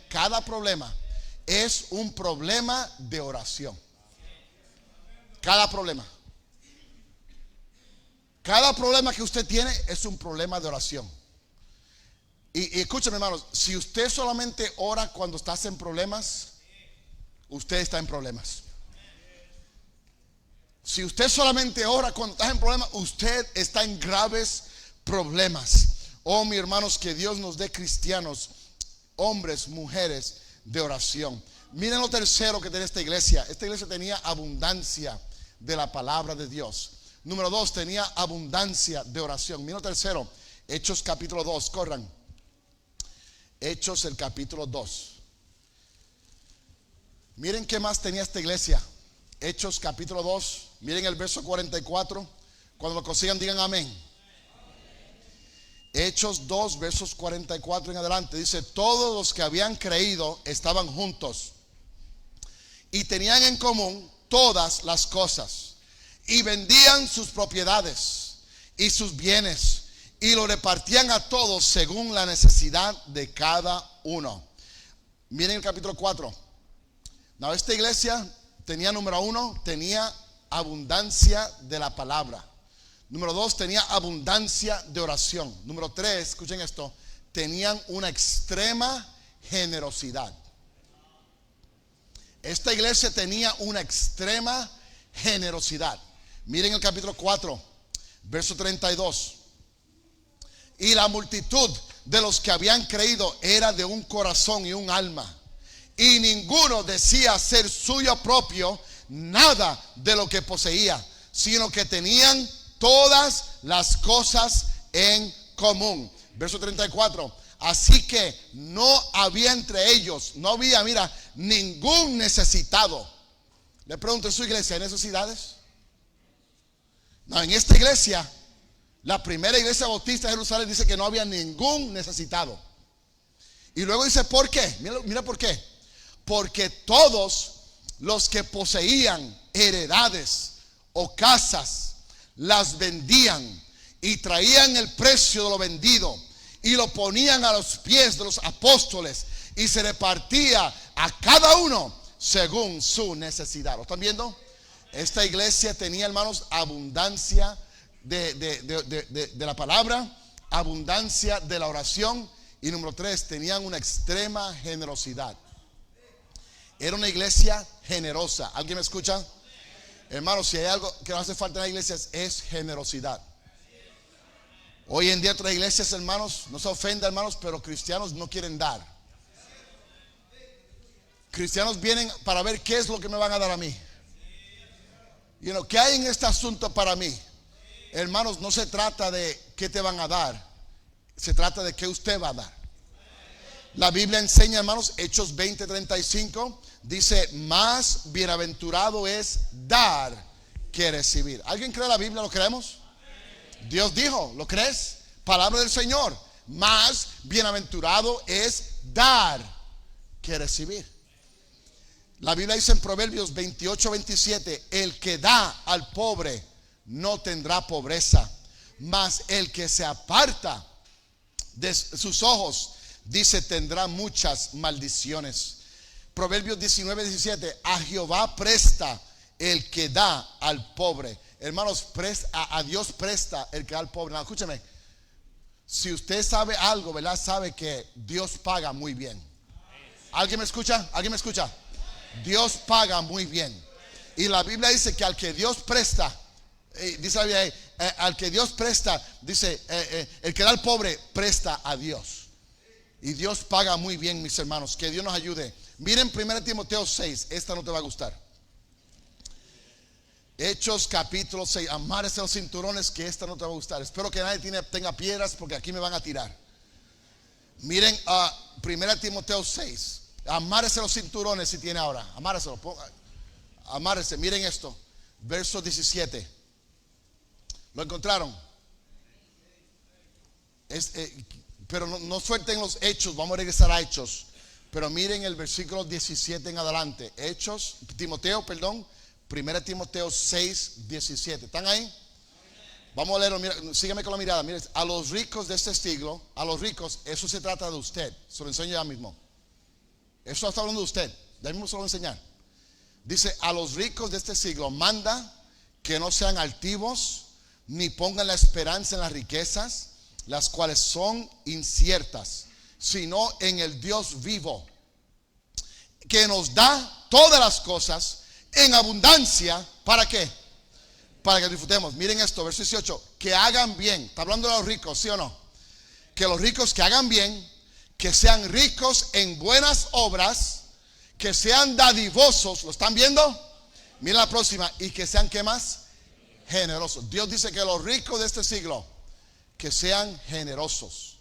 es un problema de oración. Cada problema. Cada problema que usted tiene es un problema de oración. Y escúchame, hermanos, si usted solamente ora cuando estás en problemas, usted está en problemas. Si usted solamente ora cuando está en problemas, usted está en graves problemas. Oh, mis hermanos, que Dios nos dé cristianos, hombres, mujeres de oración. Miren lo tercero que tiene esta iglesia. Esta iglesia tenía abundancia de la palabra de Dios. Número 2, tenía abundancia de oración. Miren lo tercero, Hechos capítulo 2, corran. Hechos el capítulo 2. Miren qué más tenía esta iglesia. Hechos capítulo 2, miren el verso 44. Cuando lo consigan digan amén. Hechos 2 versos 44 en adelante. Dice, todos los que habían creído estaban juntos y tenían en común todas las cosas, y vendían sus propiedades y sus bienes y lo repartían a todos según la necesidad de cada uno. Miren el capítulo 4. No, esta iglesia tenía, número 1, tenía abundancia de la palabra. Número 2, tenía abundancia de oración. Número 3, escuchen esto, tenían una extrema generosidad. Esta iglesia tenía una extrema generosidad. Miren el capítulo 4, verso 32. Y la multitud de los que habían creído era de un corazón y un alma, y ninguno decía ser suyo propio nada de lo que poseía, sino que tenían todas las cosas en común. Verso 34. Así que no había entre ellos, no había, mira, ningún necesitado. Le pregunto, ¿en su iglesia hay necesidades? No, en esta iglesia, la primera iglesia bautista de Jerusalén, dice que no había ningún necesitado. Y luego dice, ¿por qué? Mira por qué. Porque todos los que poseían heredades o casas las vendían y traían el precio de lo vendido y lo ponían a los pies de los apóstoles, y se repartía a cada uno según su necesidad. ¿Lo están viendo? Esta iglesia tenía, hermanos, abundancia de la palabra, abundancia de la oración, y número 3, tenían una extrema generosidad. Era una iglesia generosa. ¿Alguien me escucha? Hermanos, si hay algo que nos hace falta en las iglesias es generosidad. Hoy en día otras iglesias, hermanos, no se ofenda, hermanos, pero cristianos no quieren dar. Cristianos vienen para ver qué es lo que me van a dar a mí. ¿Qué hay en este asunto para mí? Hermanos, no se trata de qué te van a dar, se trata de qué usted va a dar. La Biblia enseña, hermanos, Hechos 20:35, dice, más bienaventurado es dar que recibir. ¿Alguien cree la Biblia? ¿Lo creemos? Dios dijo, ¿lo crees? Palabra del Señor. Más bienaventurado es dar que recibir. La Biblia dice en Proverbios 28:27, el que da al pobre no tendrá pobreza, mas el que se aparta de sus ojos, dice, tendrá muchas maldiciones. Proverbios 19:17, a Jehová presta el que da al pobre. Hermanos, a Dios presta el que da al pobre. No, escúcheme, si usted sabe algo, ¿verdad? Sabe que Dios paga muy bien. ¿Alguien me escucha? ¿Alguien me escucha? Dios paga muy bien. Y la Biblia dice que al que Dios presta, dice la Biblia, al que Dios presta, dice, el que da al pobre presta a Dios. Y Dios paga muy bien, mis hermanos. Que Dios nos ayude. Miren 1 Timoteo 6. Esta no te va a gustar. Hechos capítulo 6. Amárese los cinturones, que esta no te va a gustar. Espero que nadie tenga piedras, porque aquí me van a tirar. Miren 1 Timoteo 6. Amárese los cinturones si tiene ahora. Amárese. Miren esto. Verso 17. ¿Lo encontraron? Pero no suelten los Hechos. Vamos a regresar a Hechos. Pero miren el versículo 17 en adelante. Timoteo 1 Timoteo 6, 17. ¿Están ahí? Vamos a leerlo, mira, sígueme con la mirada. Mire, a los ricos de este siglo, a los ricos, eso se trata de usted. Se lo enseño ya mismo. Eso está hablando de usted. Ya mismo se lo voy a enseñar. Dice, a los ricos de este siglo manda que no sean altivos, ni pongan la esperanza en las riquezas, las cuales son inciertas, sino en el Dios vivo, que nos da todas las cosas en abundancia. ¿Para qué? Para que disfrutemos. Miren esto, verso 18. Que hagan bien. Está hablando de los ricos, ¿sí o no? Que los ricos que hagan bien, que sean ricos en buenas obras, que sean dadivosos. ¿Lo están viendo? Miren la próxima. Y que sean, ¿qué más? Generosos. Dios dice que los ricos de este siglo, que sean generosos,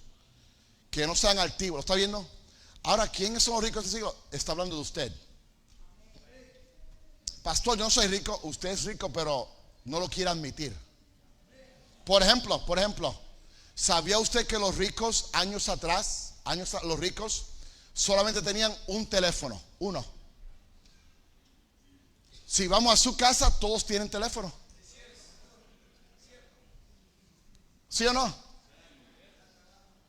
que no sean altivos. ¿Lo está viendo? Ahora, ¿quiénes son los ricos de este siglo? Está hablando de usted. Pastor, yo no soy rico. Usted es rico, pero no lo quiere admitir. Por ejemplo, ¿sabía usted que los ricos años atrás, los ricos solamente tenían un teléfono? Uno. Si vamos a su casa, todos tienen teléfono. ¿Sí o no?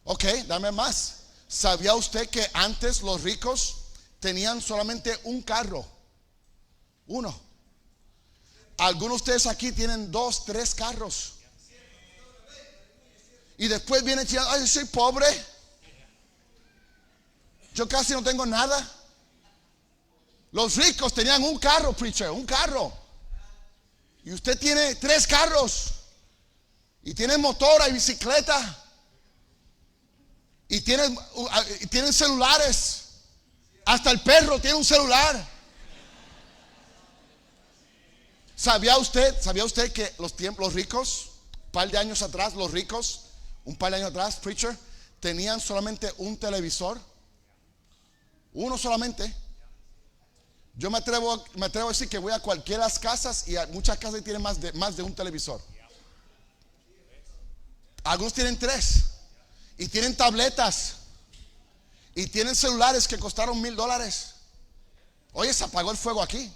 Ok, dame más. ¿Sabía usted que antes los ricos tenían solamente un carro? Uno. Algunos de ustedes aquí tienen 2, 3 carros. Y después vienen diciendo, ay, yo soy pobre. Yo casi no tengo nada. Los ricos tenían un carro, preacher, un carro. Y usted tiene 3 carros. Y tiene motora y bicicleta. Y tienen celulares. Hasta el perro tiene un celular. ¿Sabía usted que los ricos, un par de años atrás, preacher, tenían solamente un televisor? Uno solamente. Yo me atrevo a decir que voy a cualquiera de las casas y muchas casas tienen más de un televisor. Algunos tienen 3. Y tienen tabletas. Y tienen celulares que costaron $1,000. Oye, se apagó el fuego aquí.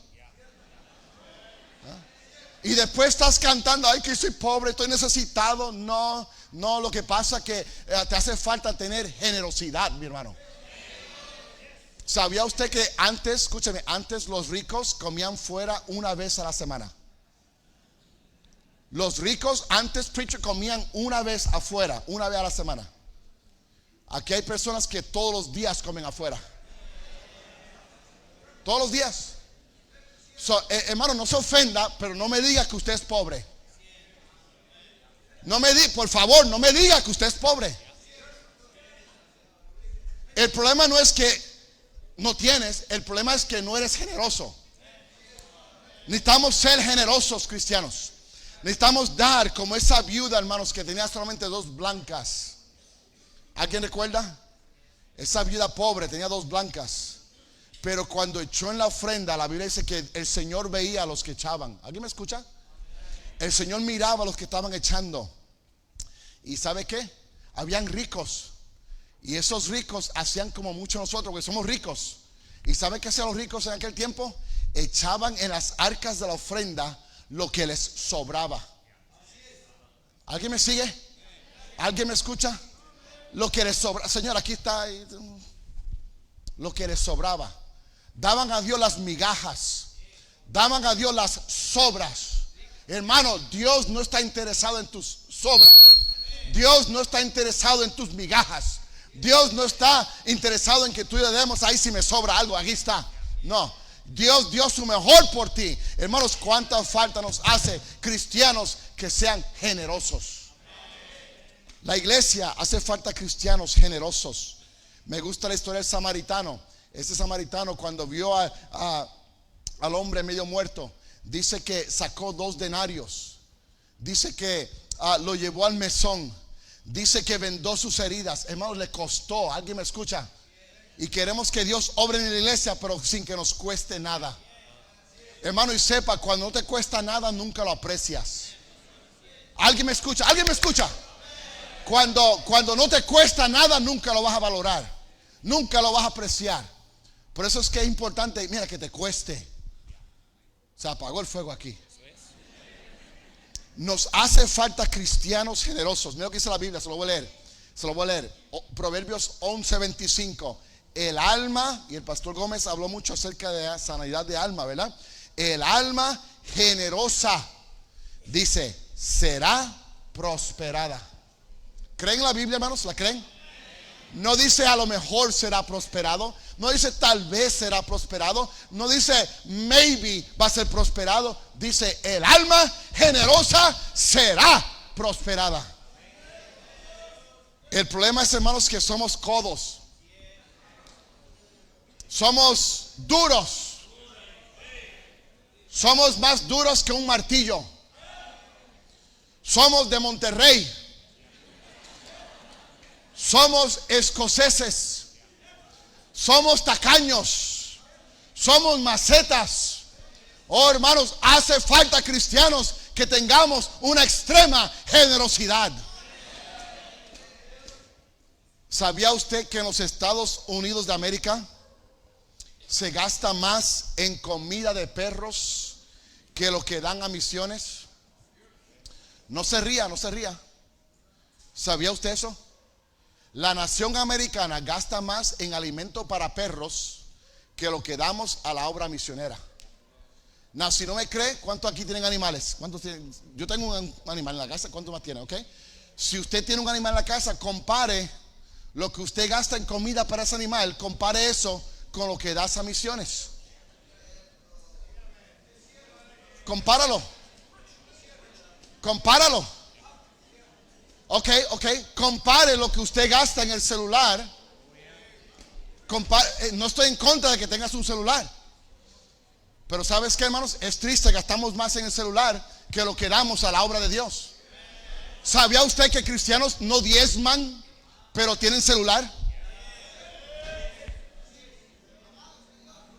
Y después estás cantando, ay, que soy pobre, estoy necesitado. No, lo que pasa es que te hace falta tener generosidad, mi hermano. ¿Sabía usted que antes, escúcheme, antes los ricos comían fuera una vez a la semana? Los ricos antes, preacher, comían una vez afuera, una vez a la semana. Aquí hay personas que todos los días comen afuera. Todos los días. Hermano, no se ofenda, pero no me diga que usted es pobre. Por favor, no me diga que usted es pobre. El problema no es que no tienes, el problema es que no eres generoso. Necesitamos ser generosos, cristianos. Necesitamos dar como esa viuda, hermanos, que tenía solamente 2 blancas. ¿Alguien recuerda? Esa viuda pobre tenía 2 blancas. Pero cuando echó en la ofrenda, la Biblia dice que el Señor veía a los que echaban. ¿Alguien me escucha? El Señor miraba a los que estaban echando. ¿Y sabe qué? Habían ricos. Y esos ricos hacían como muchos nosotros, porque somos ricos. ¿Y sabe qué hacían los ricos en aquel tiempo? Echaban en las arcas de la ofrenda lo que les sobraba. ¿Alguien me sigue? ¿Alguien me escucha? Lo que les sobraba. Señor, aquí está. Lo que les sobraba. Daban a Dios las migajas. Daban a Dios las sobras. Hermano, Dios no está interesado en tus sobras. Dios no está interesado en tus migajas. Dios no está interesado en que tú le demos, ahí si me sobra algo, aquí está. No, Dios dio su mejor por ti. Hermanos, cuánta falta nos hace cristianos que sean generosos. La iglesia hace falta cristianos generosos. Me gusta la historia del samaritano. Este samaritano, cuando vio al hombre medio muerto, dice que sacó 2 denarios. Dice que lo llevó al mesón. Dice que vendó sus heridas. Hermanos, le costó. ¿Alguien me escucha? Y queremos que Dios obre en la iglesia, pero sin que nos cueste nada. Hermano, y sepa, cuando no te cuesta nada, nunca lo aprecias. ¿Alguien me escucha? ¿Alguien me escucha? Cuando no te cuesta nada, nunca lo vas a valorar. Nunca lo vas a apreciar. Por eso es que es importante, mira, que te cueste. Se apagó el fuego aquí. Nos hace falta cristianos generosos. Mira lo que dice la Biblia, se lo voy a leer. Proverbios 11:25. El alma, y el pastor Gómez habló mucho acerca de la sanidad de alma, ¿verdad? El alma generosa, dice, será prosperada. ¿Creen la Biblia, hermanos? ¿La creen? No dice a lo mejor será prosperado. No dice tal vez será prosperado. No dice maybe va a ser prosperado. Dice el alma generosa será prosperada. El problema es, hermanos, que somos codos. Somos duros. Somos más duros que un martillo. Somos de Monterrey. Somos escoceses. Somos tacaños. Somos macetas. Oh, hermanos, hace falta cristianos que tengamos una extrema generosidad. ¿Sabía usted que en los Estados Unidos de América se gasta más en comida de perros que lo que dan a misiones? No se ría, no se ría. ¿Sabía usted eso? La nación americana gasta más en alimento para perros que lo que damos a la obra misionera. No, si no me cree, ¿cuántos aquí tienen animales? ¿Cuántos tienen? Yo tengo un animal en la casa, ¿cuántos más tiene? ¿Ok? Si usted tiene un animal en la casa, compare lo que usted gasta en comida para ese animal, compare eso con lo que das a misiones. Compáralo. Ok, compare lo que usted gasta en el celular. No estoy en contra de que tengas un celular, pero ¿sabes qué, hermanos? Es triste, gastamos más en el celular que lo que damos a la obra de Dios. ¿Sabía usted que cristianos no diezman, pero tienen celular?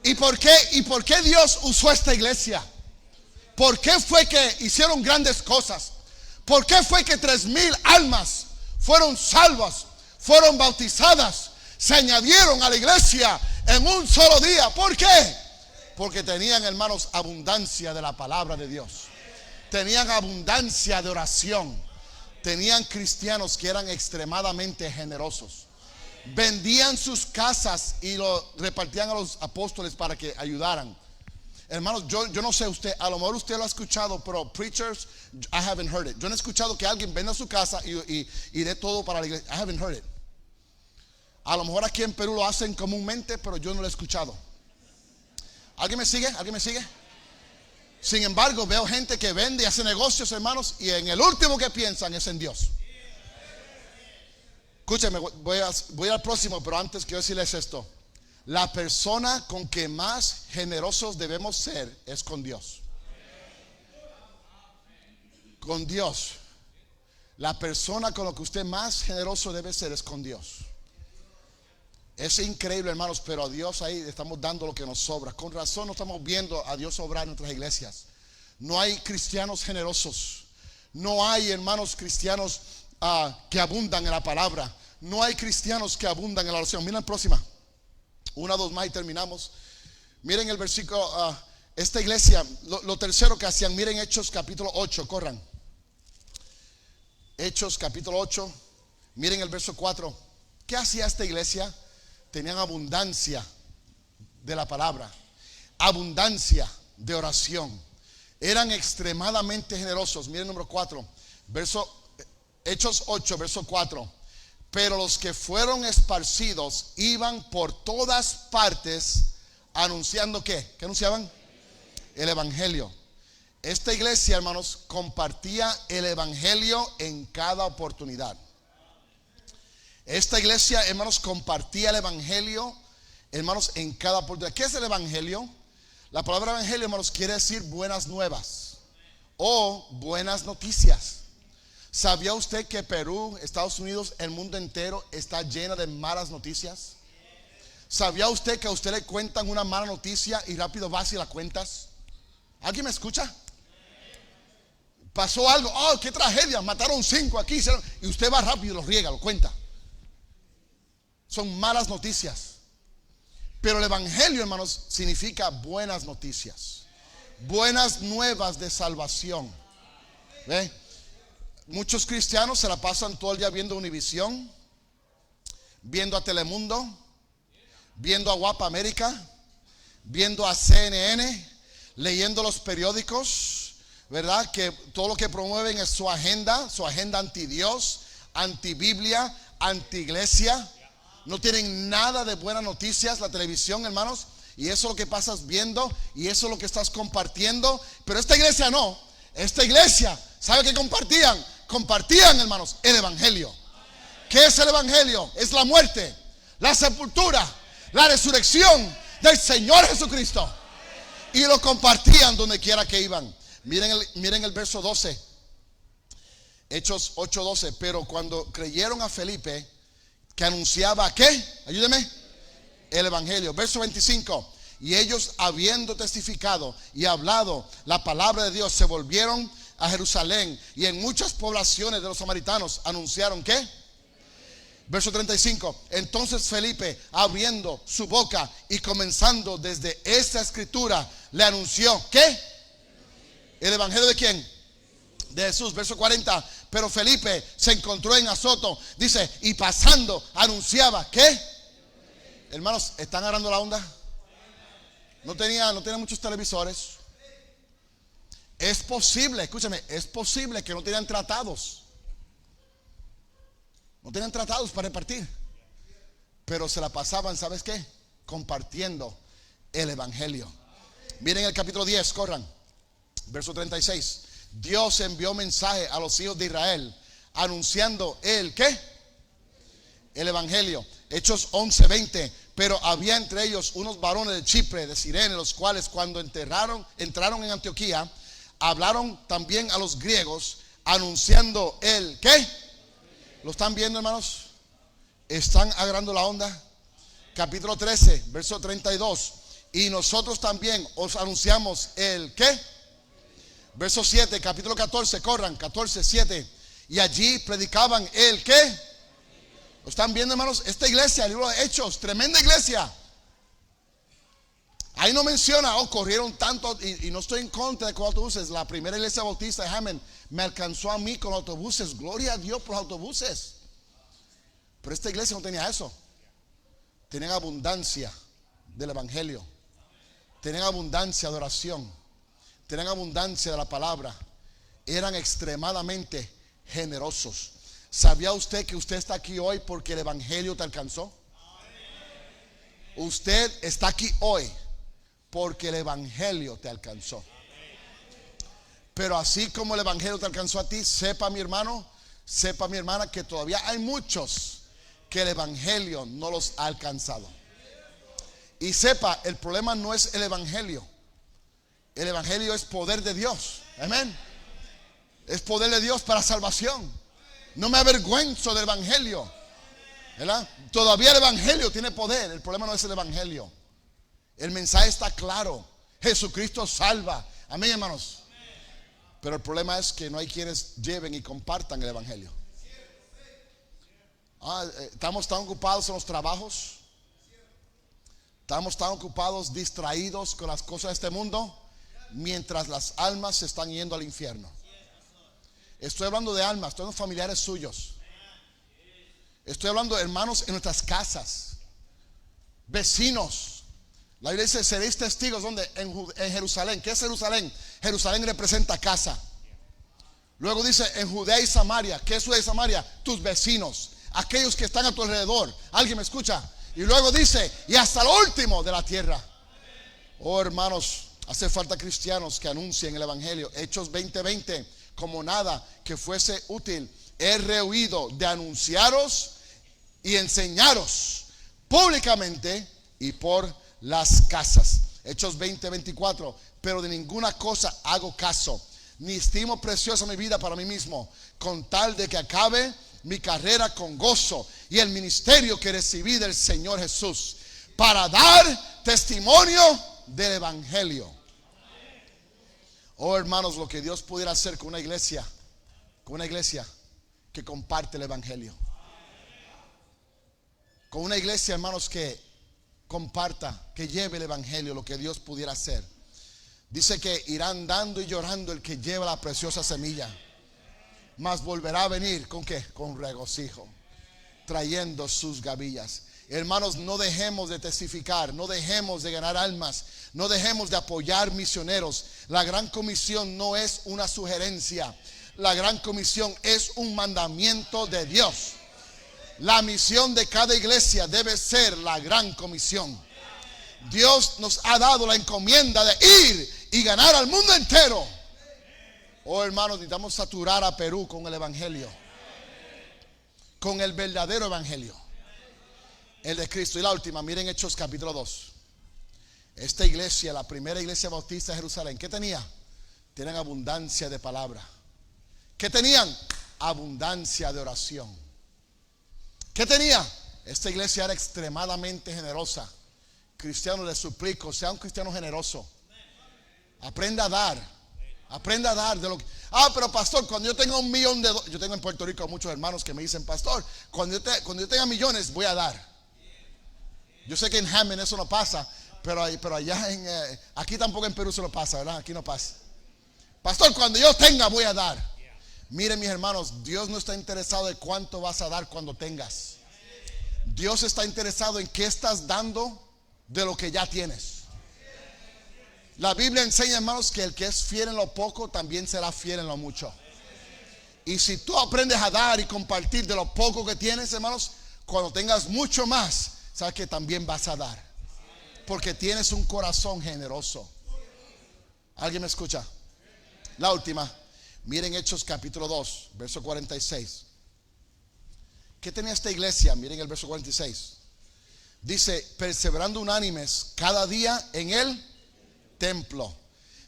¿Y por qué Dios usó esta iglesia? ¿Por qué fue que hicieron grandes cosas? ¿Por qué fue que 3,000 almas fueron salvas, fueron bautizadas, se añadieron a la iglesia en un solo día? ¿Por qué? Porque tenían, hermanos, abundancia de la palabra de Dios. Tenían abundancia de oración. Tenían cristianos que eran extremadamente generosos. Vendían sus casas y lo repartían a los apóstoles para que ayudaran. Hermanos, yo no sé usted, a lo mejor usted lo ha escuchado, pero preachers, I haven't heard it. Yo no he escuchado que alguien venda su casa y dé todo para la iglesia. I haven't heard it. A lo mejor aquí en Perú lo hacen comúnmente, pero yo no lo he escuchado. ¿Alguien me sigue? Sin embargo, veo gente que vende y hace negocios, hermanos, y en el último que piensan es en Dios. Escúcheme, voy al próximo, pero antes quiero decirles esto. La persona con que más generosos debemos ser es con Dios. Con Dios. La persona con la que usted más generoso debe ser es con Dios. Es increíble, hermanos, pero a Dios ahí le estamos dando lo que nos sobra. Con razón no estamos viendo a Dios obrar en nuestras iglesias. No hay cristianos generosos. No hay, hermanos, cristianos que abundan en la palabra. No hay cristianos que abundan en la oración. Miren la próxima. 1, 2 más y terminamos. Miren el versículo. Esta iglesia, lo tercero que hacían, miren Hechos capítulo 8, corran. Hechos capítulo 8, miren el verso 4. ¿Qué hacía esta iglesia? Tenían abundancia de la palabra, abundancia de oración. Eran extremadamente generosos. Miren número 4, Hechos 8, verso 4. Pero los que fueron esparcidos iban por todas partes anunciando ¿qué? ¿Qué anunciaban? El evangelio. Esta iglesia, hermanos, compartía el evangelio en cada oportunidad. Esta iglesia, hermanos, compartía el evangelio, hermanos, en cada oportunidad. ¿Qué es el evangelio? La palabra evangelio, hermanos, quiere decir buenas nuevas o buenas noticias. ¿Sabía usted que Perú, Estados Unidos, el mundo entero está lleno de malas noticias? ¿Sabía usted que a usted le cuentan una mala noticia y rápido vas y la cuentas? ¿Alguien me escucha? Pasó algo, oh, qué tragedia, mataron 5 aquí, y usted va rápido y lo riega, lo cuenta. Son malas noticias. Pero el evangelio, hermanos, significa buenas noticias, buenas nuevas de salvación. ¿Ve? Muchos cristianos se la pasan todo el día viendo Univisión, viendo a Telemundo, viendo a Guapa América, viendo a CNN, leyendo los periódicos, ¿verdad? Que todo lo que promueven es su agenda anti Dios, anti Biblia, anti iglesia. No tienen nada de buenas noticias la televisión, hermanos. Y eso es lo que pasas viendo, y eso es lo que estás compartiendo. Pero esta iglesia no. Esta iglesia, ¿sabe qué compartían? Compartían, hermanos, el evangelio. ¿Qué es el evangelio? Es la muerte, la sepultura, la resurrección del Señor Jesucristo. Y lo compartían donde quiera que iban. Miren el verso 12. Hechos 8:12. Pero cuando creyeron a Felipe, que anunciaba, ¿qué? Ayúdeme. El evangelio. Verso 25. Y ellos, habiendo testificado y hablado la palabra de Dios, se volvieron a Jerusalén, y en muchas poblaciones de los samaritanos anunciaron, ¿qué? Verso 35. Entonces Felipe, abriendo su boca y comenzando desde esta escritura, le anunció, ¿qué? ¿El evangelio de quién? De Jesús. Verso 40. Pero Felipe se encontró en Azoto, dice, y pasando anunciaba, ¿qué? Hermanos, ¿están agarrando la onda? No tenía muchos televisores. Es posible, escúchame, es posible que no tenían tratados. No tenían tratados para repartir. Pero se la pasaban, ¿sabes qué? Compartiendo el evangelio. Miren el capítulo 10, corran. Verso 36. Dios envió mensaje a los hijos de Israel anunciando el ¿qué? El evangelio. Hechos 11:20. Pero había entre ellos unos varones de Chipre, de Cirene, los cuales cuando entraron en Antioquía, hablaron también a los griegos anunciando el ¿qué? ¿Lo están viendo, hermanos? ¿Están agarrando la onda? Capítulo 13, verso 32. Y nosotros también os anunciamos el ¿qué? Verso 7, capítulo 14, corran, 14:7. Y allí predicaban el ¿qué? ¿Lo están viendo, hermanos? Esta iglesia, el libro de Hechos, tremenda iglesia. Ahí no menciona, corrieron tanto, y no estoy en contra de con autobuses. La primera iglesia bautista de Hammond me alcanzó a mí con autobuses. Gloria a Dios por los autobuses. Pero esta iglesia no tenía eso. Tenían abundancia del evangelio. Tenían abundancia de oración. Tenían abundancia de la palabra. Eran extremadamente generosos. ¿Sabía usted que usted está aquí hoy porque el evangelio te alcanzó? Usted está aquí hoy porque el evangelio te alcanzó. Pero así como el evangelio te alcanzó a ti, sepa mi hermano, sepa mi hermana, que todavía hay muchos que el evangelio no los ha alcanzado. Y sepa, el problema no es el evangelio. El evangelio es poder de Dios. Amén. Es poder de Dios para salvación. No me avergüenzo del evangelio, ¿verdad? Todavía el evangelio tiene poder. El problema no es el evangelio. El mensaje está claro. Jesucristo salva. Amén, hermanos. Pero el problema es que no hay quienes lleven y compartan el evangelio. Estamos tan ocupados en los trabajos. Estamos tan ocupados, distraídos con las cosas de este mundo, mientras las almas se están yendo al infierno. Estoy hablando de almas, estoy hablando de familiares suyos. Estoy hablando de hermanos en nuestras casas, vecinos. La Biblia dice, seréis testigos, ¿dónde? En Jerusalén. ¿Qué es Jerusalén? Jerusalén representa casa. Luego dice, en Judea y Samaria. ¿Qué es Judea y Samaria? Tus vecinos, aquellos que están a tu alrededor. ¿Alguien me escucha? Y luego dice, y hasta lo último de la tierra. Oh, hermanos, hace falta cristianos que anuncien el evangelio. Hechos 20:20. Como nada que fuese útil, he rehuido de anunciaros y enseñaros públicamente y por las casas. Hechos 20:24. Pero de ninguna cosa hago caso, ni estimo preciosa mi vida para mí mismo, con tal de que acabe mi carrera con gozo y el ministerio que recibí del Señor Jesús, para dar testimonio del evangelio. Oh, hermanos, lo que Dios pudiera hacer con una iglesia que comparte el evangelio. Con una iglesia, hermanos, que comparta, que lleve el evangelio, lo que Dios pudiera hacer. Dice que irán dando y llorando el que lleva la preciosa semilla. mas volverá a venir ¿con qué? Con regocijo, trayendo sus gavillas. Hermanos, no dejemos de testificar, no dejemos de ganar almas, no dejemos de apoyar misioneros. La gran comisión no es una sugerencia, la gran comisión es un mandamiento de Dios. La misión de cada iglesia debe ser la gran comisión. Dios nos ha dado la encomienda de ir y ganar al mundo entero. Oh, hermanos, necesitamos saturar a Perú con el evangelio, con el verdadero evangelio, el de Cristo. Y la última, miren Hechos capítulo 2. Esta iglesia, la primera iglesia bautista de Jerusalén, ¿qué tenía? Tenían abundancia de palabra. ¿Qué tenían? Abundancia de oración. ¿Qué tenía? Esta iglesia era extremadamente generosa. Cristiano, les suplico, sea un cristiano generoso. Aprenda a dar. Aprenda a dar de lo que... pero pastor, cuando yo tenga $1,000,000 yo tengo en Puerto Rico muchos hermanos que me dicen, pastor, cuando yo tenga millones voy a dar. Yo sé que en Hammond eso no pasa, pero allá aquí tampoco en Perú se lo pasa, ¿verdad? Aquí no pasa. Pastor, cuando yo tenga voy a dar. Miren, mis hermanos, Dios no está interesado en cuánto vas a dar cuando tengas. Dios está interesado en qué estás dando de lo que ya tienes. La Biblia enseña, hermanos, que el que es fiel en lo poco también será fiel en lo mucho. Y si tú aprendes a dar y compartir de lo poco que tienes, hermanos, cuando tengas mucho más, sabes que también vas a dar, porque tienes un corazón generoso. ¿Alguien me escucha? La última, miren Hechos capítulo 2, verso 46. ¿Qué tenía esta iglesia? Miren el verso 46. Dice, perseverando unánimes cada día en el templo.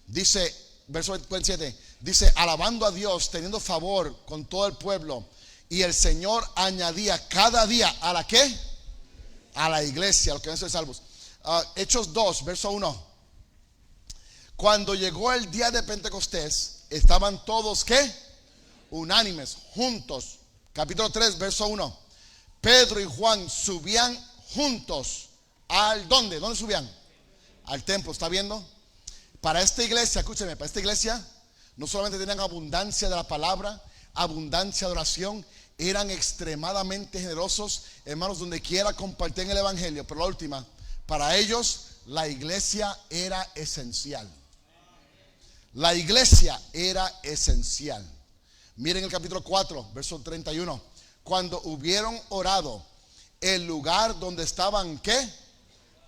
Dice, verso 47, dice, alabando a Dios, teniendo favor con todo el pueblo. Y el Señor añadía cada día, ¿a la qué? A la iglesia, a los que van a ser salvos. Hechos 2, verso 1. Cuando llegó el día de Pentecostés, estaban todos, ¿qué? Unánimes, juntos. Capítulo 3, verso 1. Pedro y Juan subían juntos al ¿dónde? ¿Dónde subían? Al templo, ¿está viendo? Para esta iglesia, escúcheme, para esta iglesia no solamente tenían abundancia de la palabra, abundancia de oración, eran extremadamente generosos, hermanos, donde quiera compartían el evangelio. Pero la última, para ellos la iglesia era esencial. La iglesia era esencial. Miren el capítulo 4, verso 31. Cuando hubieron orado, el lugar donde estaban, ¿qué?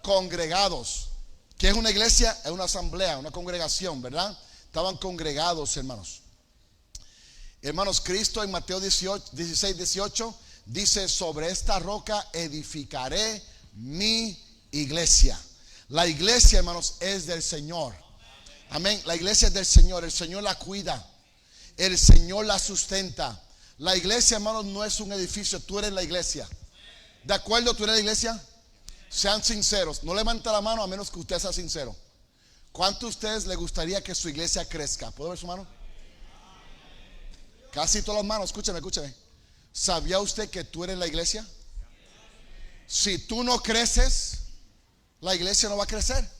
Congregados. ¿Qué es una iglesia? Es una asamblea, una congregación, ¿verdad? Estaban congregados, hermanos. Hermanos, Cristo en Mateo 16, 18 dice, sobre esta roca edificaré mi iglesia. La iglesia, hermanos, es del Señor. Amén. La iglesia es del Señor. El Señor la cuida. El Señor la sustenta. La iglesia, hermanos, no es un edificio. Tú eres la iglesia. ¿De acuerdo? ¿Tú eres la iglesia? Sean sinceros. No levante la mano a menos que usted sea sincero. ¿Cuánto a ustedes les gustaría que su iglesia crezca? ¿Puedo ver su mano? Casi todas las manos. Escúcheme. ¿Sabía usted que tú eres la iglesia? Si tú no creces, la iglesia no va a crecer.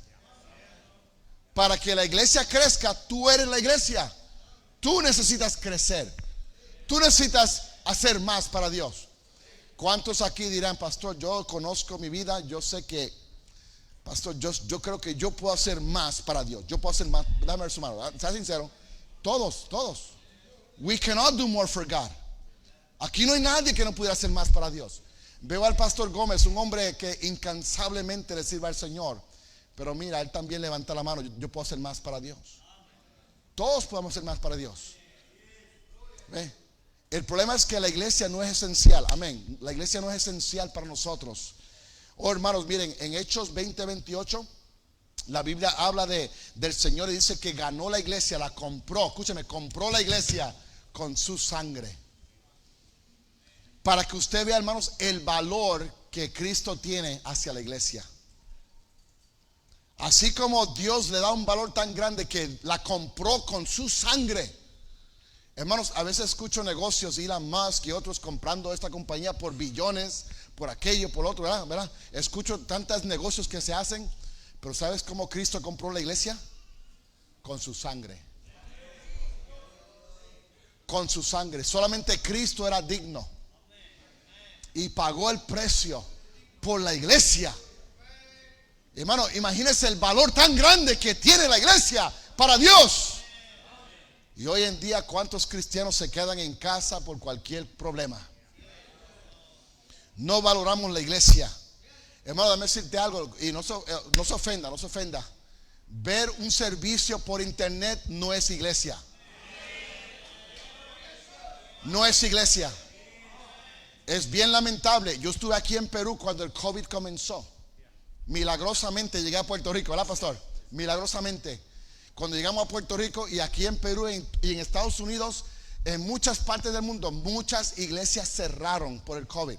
Para que la iglesia crezca, tú eres la iglesia. Tú necesitas crecer. Tú necesitas hacer más para Dios. ¿Cuántos aquí dirán, pastor, yo conozco mi vida, yo sé que, pastor, yo creo que yo puedo hacer más para Dios? Yo puedo hacer más. Dame ver su mano, sea sincero. Todos. We cannot do more for God. Aquí no hay nadie que no pudiera hacer más para Dios. Veo al pastor Gómez, un hombre que incansablemente le sirve al Señor. Pero mira, él también levanta la mano. Yo puedo hacer más para Dios. Todos podemos hacer más para Dios. ¿Ve? El problema es que la iglesia no es esencial. Amén. La iglesia no es esencial para nosotros. Oh, hermanos, miren, en Hechos 20, 28, la Biblia habla del Señor y dice que ganó la iglesia, la compró. Escúcheme, compró la iglesia con su sangre. Para que usted vea, hermanos, el valor que Cristo tiene hacia la iglesia. Así como Dios le da un valor tan grande que la compró con su sangre. Hermanos, a veces escucho negocios, Elon Musk y otros comprando esta compañía por billones, por aquello, por otro, ¿verdad? Escucho tantos negocios que se hacen, pero ¿sabes cómo Cristo compró la iglesia? Con su sangre. con su sangre. Solamente Cristo era digno y pagó el precio por la iglesia. Hermano, imagínense el valor tan grande que tiene la iglesia para Dios. Y hoy en día, ¿cuántos cristianos se quedan en casa por cualquier problema? No valoramos la iglesia. Hermano, déjame decirte algo, y no se ofenda, no se ofenda. Ver un servicio por internet no es iglesia. No es iglesia. Es bien lamentable. Yo estuve aquí en Perú cuando el COVID comenzó. Milagrosamente llegué a Puerto Rico, ¿verdad, pastor? Milagrosamente. Cuando llegamos a Puerto Rico y aquí en Perú y en Estados Unidos, en muchas partes del mundo, muchas iglesias cerraron por el COVID.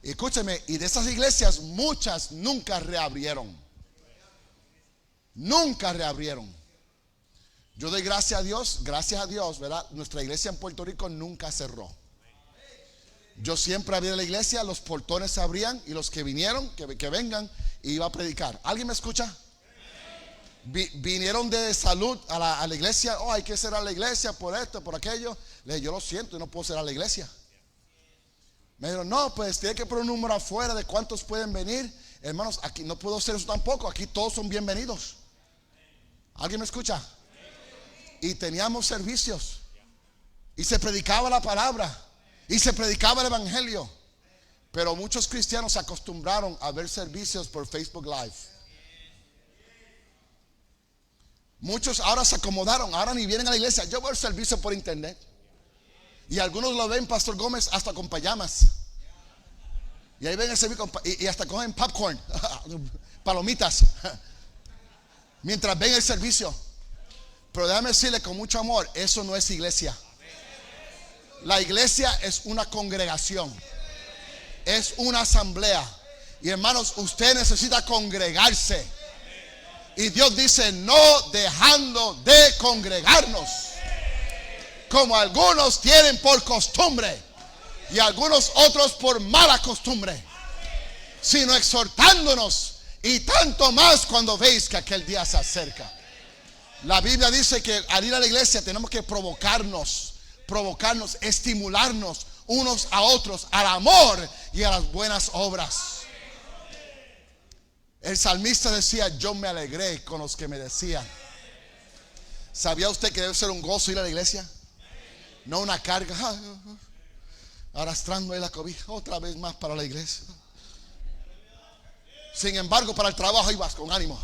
Escúcheme, y de esas iglesias, muchas nunca reabrieron. Nunca reabrieron. Yo doy gracias a Dios, ¿verdad? Nuestra iglesia en Puerto Rico nunca cerró. Yo siempre abría la iglesia, los portones se abrían y los que vinieron, que vengan, y iba a predicar. ¿Alguien me escucha? Vinieron de salud a la iglesia. Oh, hay que cerrar la iglesia por esto, por aquello. Le dije, yo lo siento, no puedo cerrar la iglesia. Me dijeron, no, pues tiene que poner un número afuera de cuántos pueden venir. Hermanos, aquí no puedo hacer eso tampoco. Aquí todos son bienvenidos. ¿Alguien me escucha? Y teníamos servicios. Y se predicaba la palabra. Y se predicaba el evangelio. Pero muchos cristianos se acostumbraron a ver servicios por Facebook Live. Muchos ahora se acomodaron, ahora ni vienen a la iglesia. Yo veo el servicio por internet. Y algunos lo ven, Pastor Gómez, hasta con payamas. Y ahí ven el servicio y hasta cogen popcorn, palomitas, mientras ven el servicio. Pero déjame decirle con mucho amor, eso no es iglesia. La iglesia es una congregación. Es una asamblea. Y hermanos, usted necesita congregarse. Y Dios dice, no dejando de congregarnos, como algunos tienen por costumbre y algunos otros por mala costumbre, sino exhortándonos, y tanto más cuando veis que aquel día se acerca. La Biblia dice que al ir a la iglesia tenemos que provocarnos, estimularnos unos a otros al amor y a las buenas obras. El salmista decía, yo me alegré con los que me decían. ¿Sabía usted que debe ser un gozo ir a la iglesia? No una carga, arrastrando ahí la cobija otra vez más para la iglesia. Sin embargo, para el trabajo ibas con ánimo.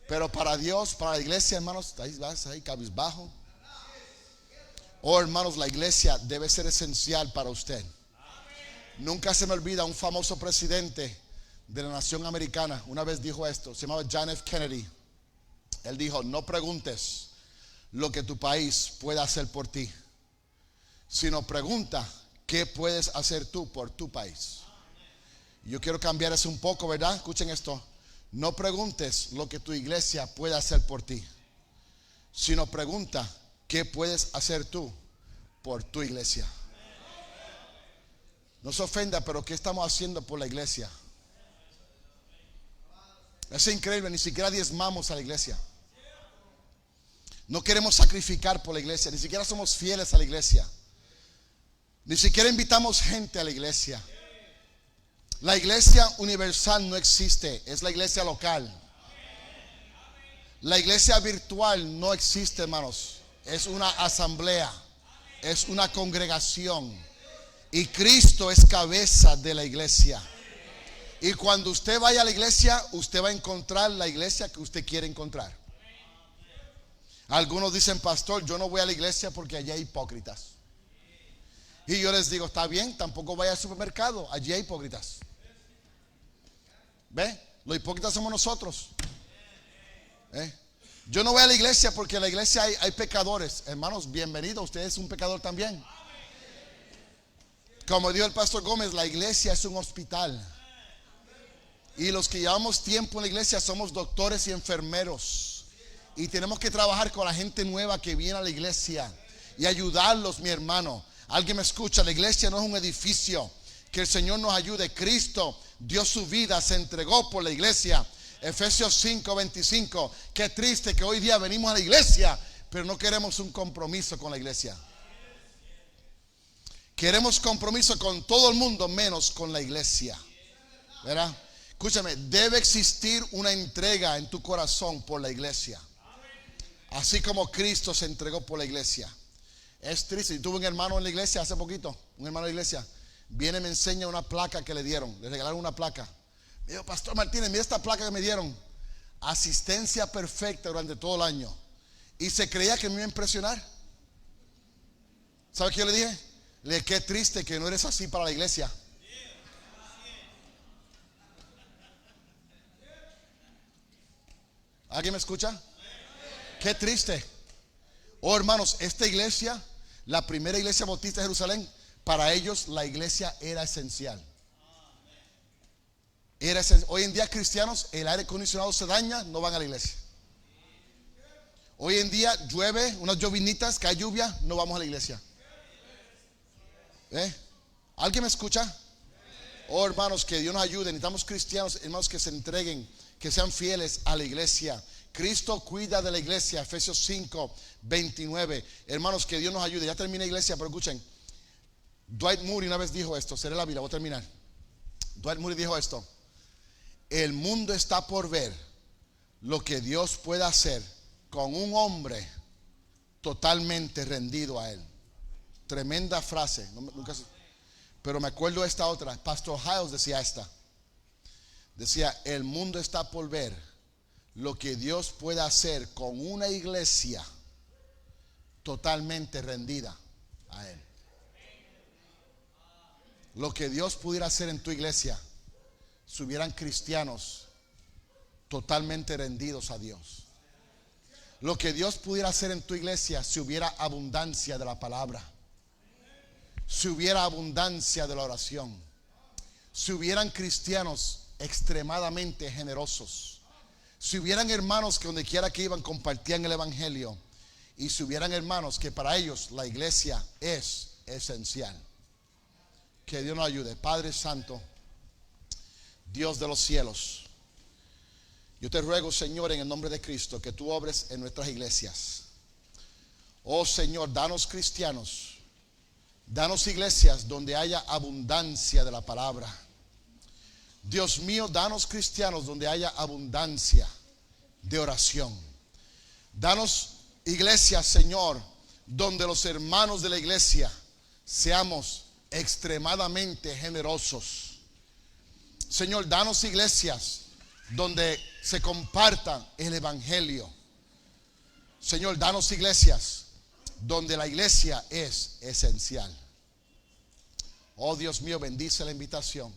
Pero para Dios, para la iglesia, hermanos, ahí vas ahí cabizbajo. Oh, hermanos, la iglesia debe ser esencial para usted. Nunca se me olvida un famoso presidente de la nación americana. Una vez dijo esto, se llamaba John F. Kennedy. Él dijo, no preguntes lo que tu país puede hacer por ti, sino pregunta qué puedes hacer tú por tu país. Yo quiero cambiar eso un poco, ¿verdad? Escuchen esto. No preguntes lo que tu iglesia puede hacer por ti, sino pregunta qué puedes hacer tú por tu iglesia. No se ofenda, pero ¿qué estamos haciendo por la iglesia? Es increíble, ni siquiera diezmamos a la iglesia. No queremos sacrificar por la iglesia, ni siquiera somos fieles a la iglesia. Ni siquiera invitamos gente a la iglesia. La iglesia universal no existe, es la iglesia local. La iglesia virtual no existe, hermanos. Es una asamblea, es una congregación. Y Cristo es cabeza de la iglesia. Y cuando usted vaya a la iglesia, usted va a encontrar la iglesia que usted quiere encontrar. Algunos dicen, pastor, yo no voy a la iglesia porque allí hay hipócritas. Y yo les digo, está bien, tampoco vaya al supermercado, allí hay hipócritas. ¿Ve? Los hipócritas somos nosotros. Yo no voy a la iglesia porque en la iglesia hay pecadores. Hermanos, bienvenidos, usted es un pecador también. Como dijo el pastor Gómez, la iglesia es un hospital. Y los que llevamos tiempo en la iglesia somos doctores y enfermeros. Y tenemos que trabajar con la gente nueva que viene a la iglesia y ayudarlos, mi hermano. Alguien me escucha, la iglesia no es un edificio. Que el Señor nos ayude. Cristo dio su vida, se entregó por la iglesia. Efesios 5:25. Qué triste que hoy día venimos a la iglesia, pero no queremos un compromiso con la iglesia. Queremos compromiso con todo el mundo menos con la iglesia. ¿Verdad? Escúchame, debe existir una entrega en tu corazón por la iglesia. Así como Cristo se entregó por la iglesia. Es triste. Yo tuve un hermano en la iglesia hace poquito. Un hermano de la iglesia viene y me enseña una placa que le dieron. Le regalaron una placa. Me dijo, Pastor Martínez, mira esta placa que me dieron. Asistencia perfecta durante todo el año. Y se creía que me iba a impresionar. ¿Sabe qué yo le dije? Le dije, qué triste que no eres así para la iglesia. ¿Alguien me escucha? Qué triste. Oh, hermanos, esta iglesia, la primera iglesia bautista de Jerusalén, para ellos la iglesia era esencial. Hoy en día cristianos, el aire acondicionado se daña, no van a la iglesia. Hoy en día llueve, unas llovinitas, cae lluvia, no vamos a la iglesia. ¿Alguien me escucha? Oh, hermanos, que Dios nos ayude. Necesitamos cristianos, hermanos, que se entreguen, que sean fieles a la iglesia. Cristo cuida de la iglesia. Efesios 5:29. Hermanos, que Dios nos ayude. Ya terminé, iglesia, pero escuchen. Dwight Moody una vez dijo esto. Seré la Biblia, voy a terminar. Dwight Moody dijo esto: el mundo está por ver lo que Dios puede hacer con un hombre totalmente rendido a Él. Tremenda frase. Pero me acuerdo de esta otra. Pastor Hiles decía esta. Decía, el mundo está por ver lo que Dios puede hacer con una iglesia totalmente rendida a Él. Lo que Dios pudiera hacer en tu iglesia si hubieran cristianos totalmente rendidos a Dios. Lo que Dios pudiera hacer en tu iglesia si hubiera abundancia de la palabra, si hubiera abundancia de la oración, si hubieran cristianos extremadamente generosos, si hubieran hermanos que donde quiera que iban compartían el evangelio, y si hubieran hermanos que para ellos la iglesia es esencial. Que Dios nos ayude. Padre Santo, Dios de los cielos, yo te ruego, Señor, en el nombre de Cristo, que tú obres en nuestras iglesias. Oh Señor, danos cristianos, danos iglesias donde haya abundancia de la palabra. Dios mío, danos cristianos donde haya abundancia de oración. Danos iglesias, Señor, donde los hermanos de la iglesia seamos extremadamente generosos. Señor, danos iglesias donde se comparta el evangelio. Señor, danos iglesias donde la iglesia es esencial. Oh Dios mío, bendice la invitación.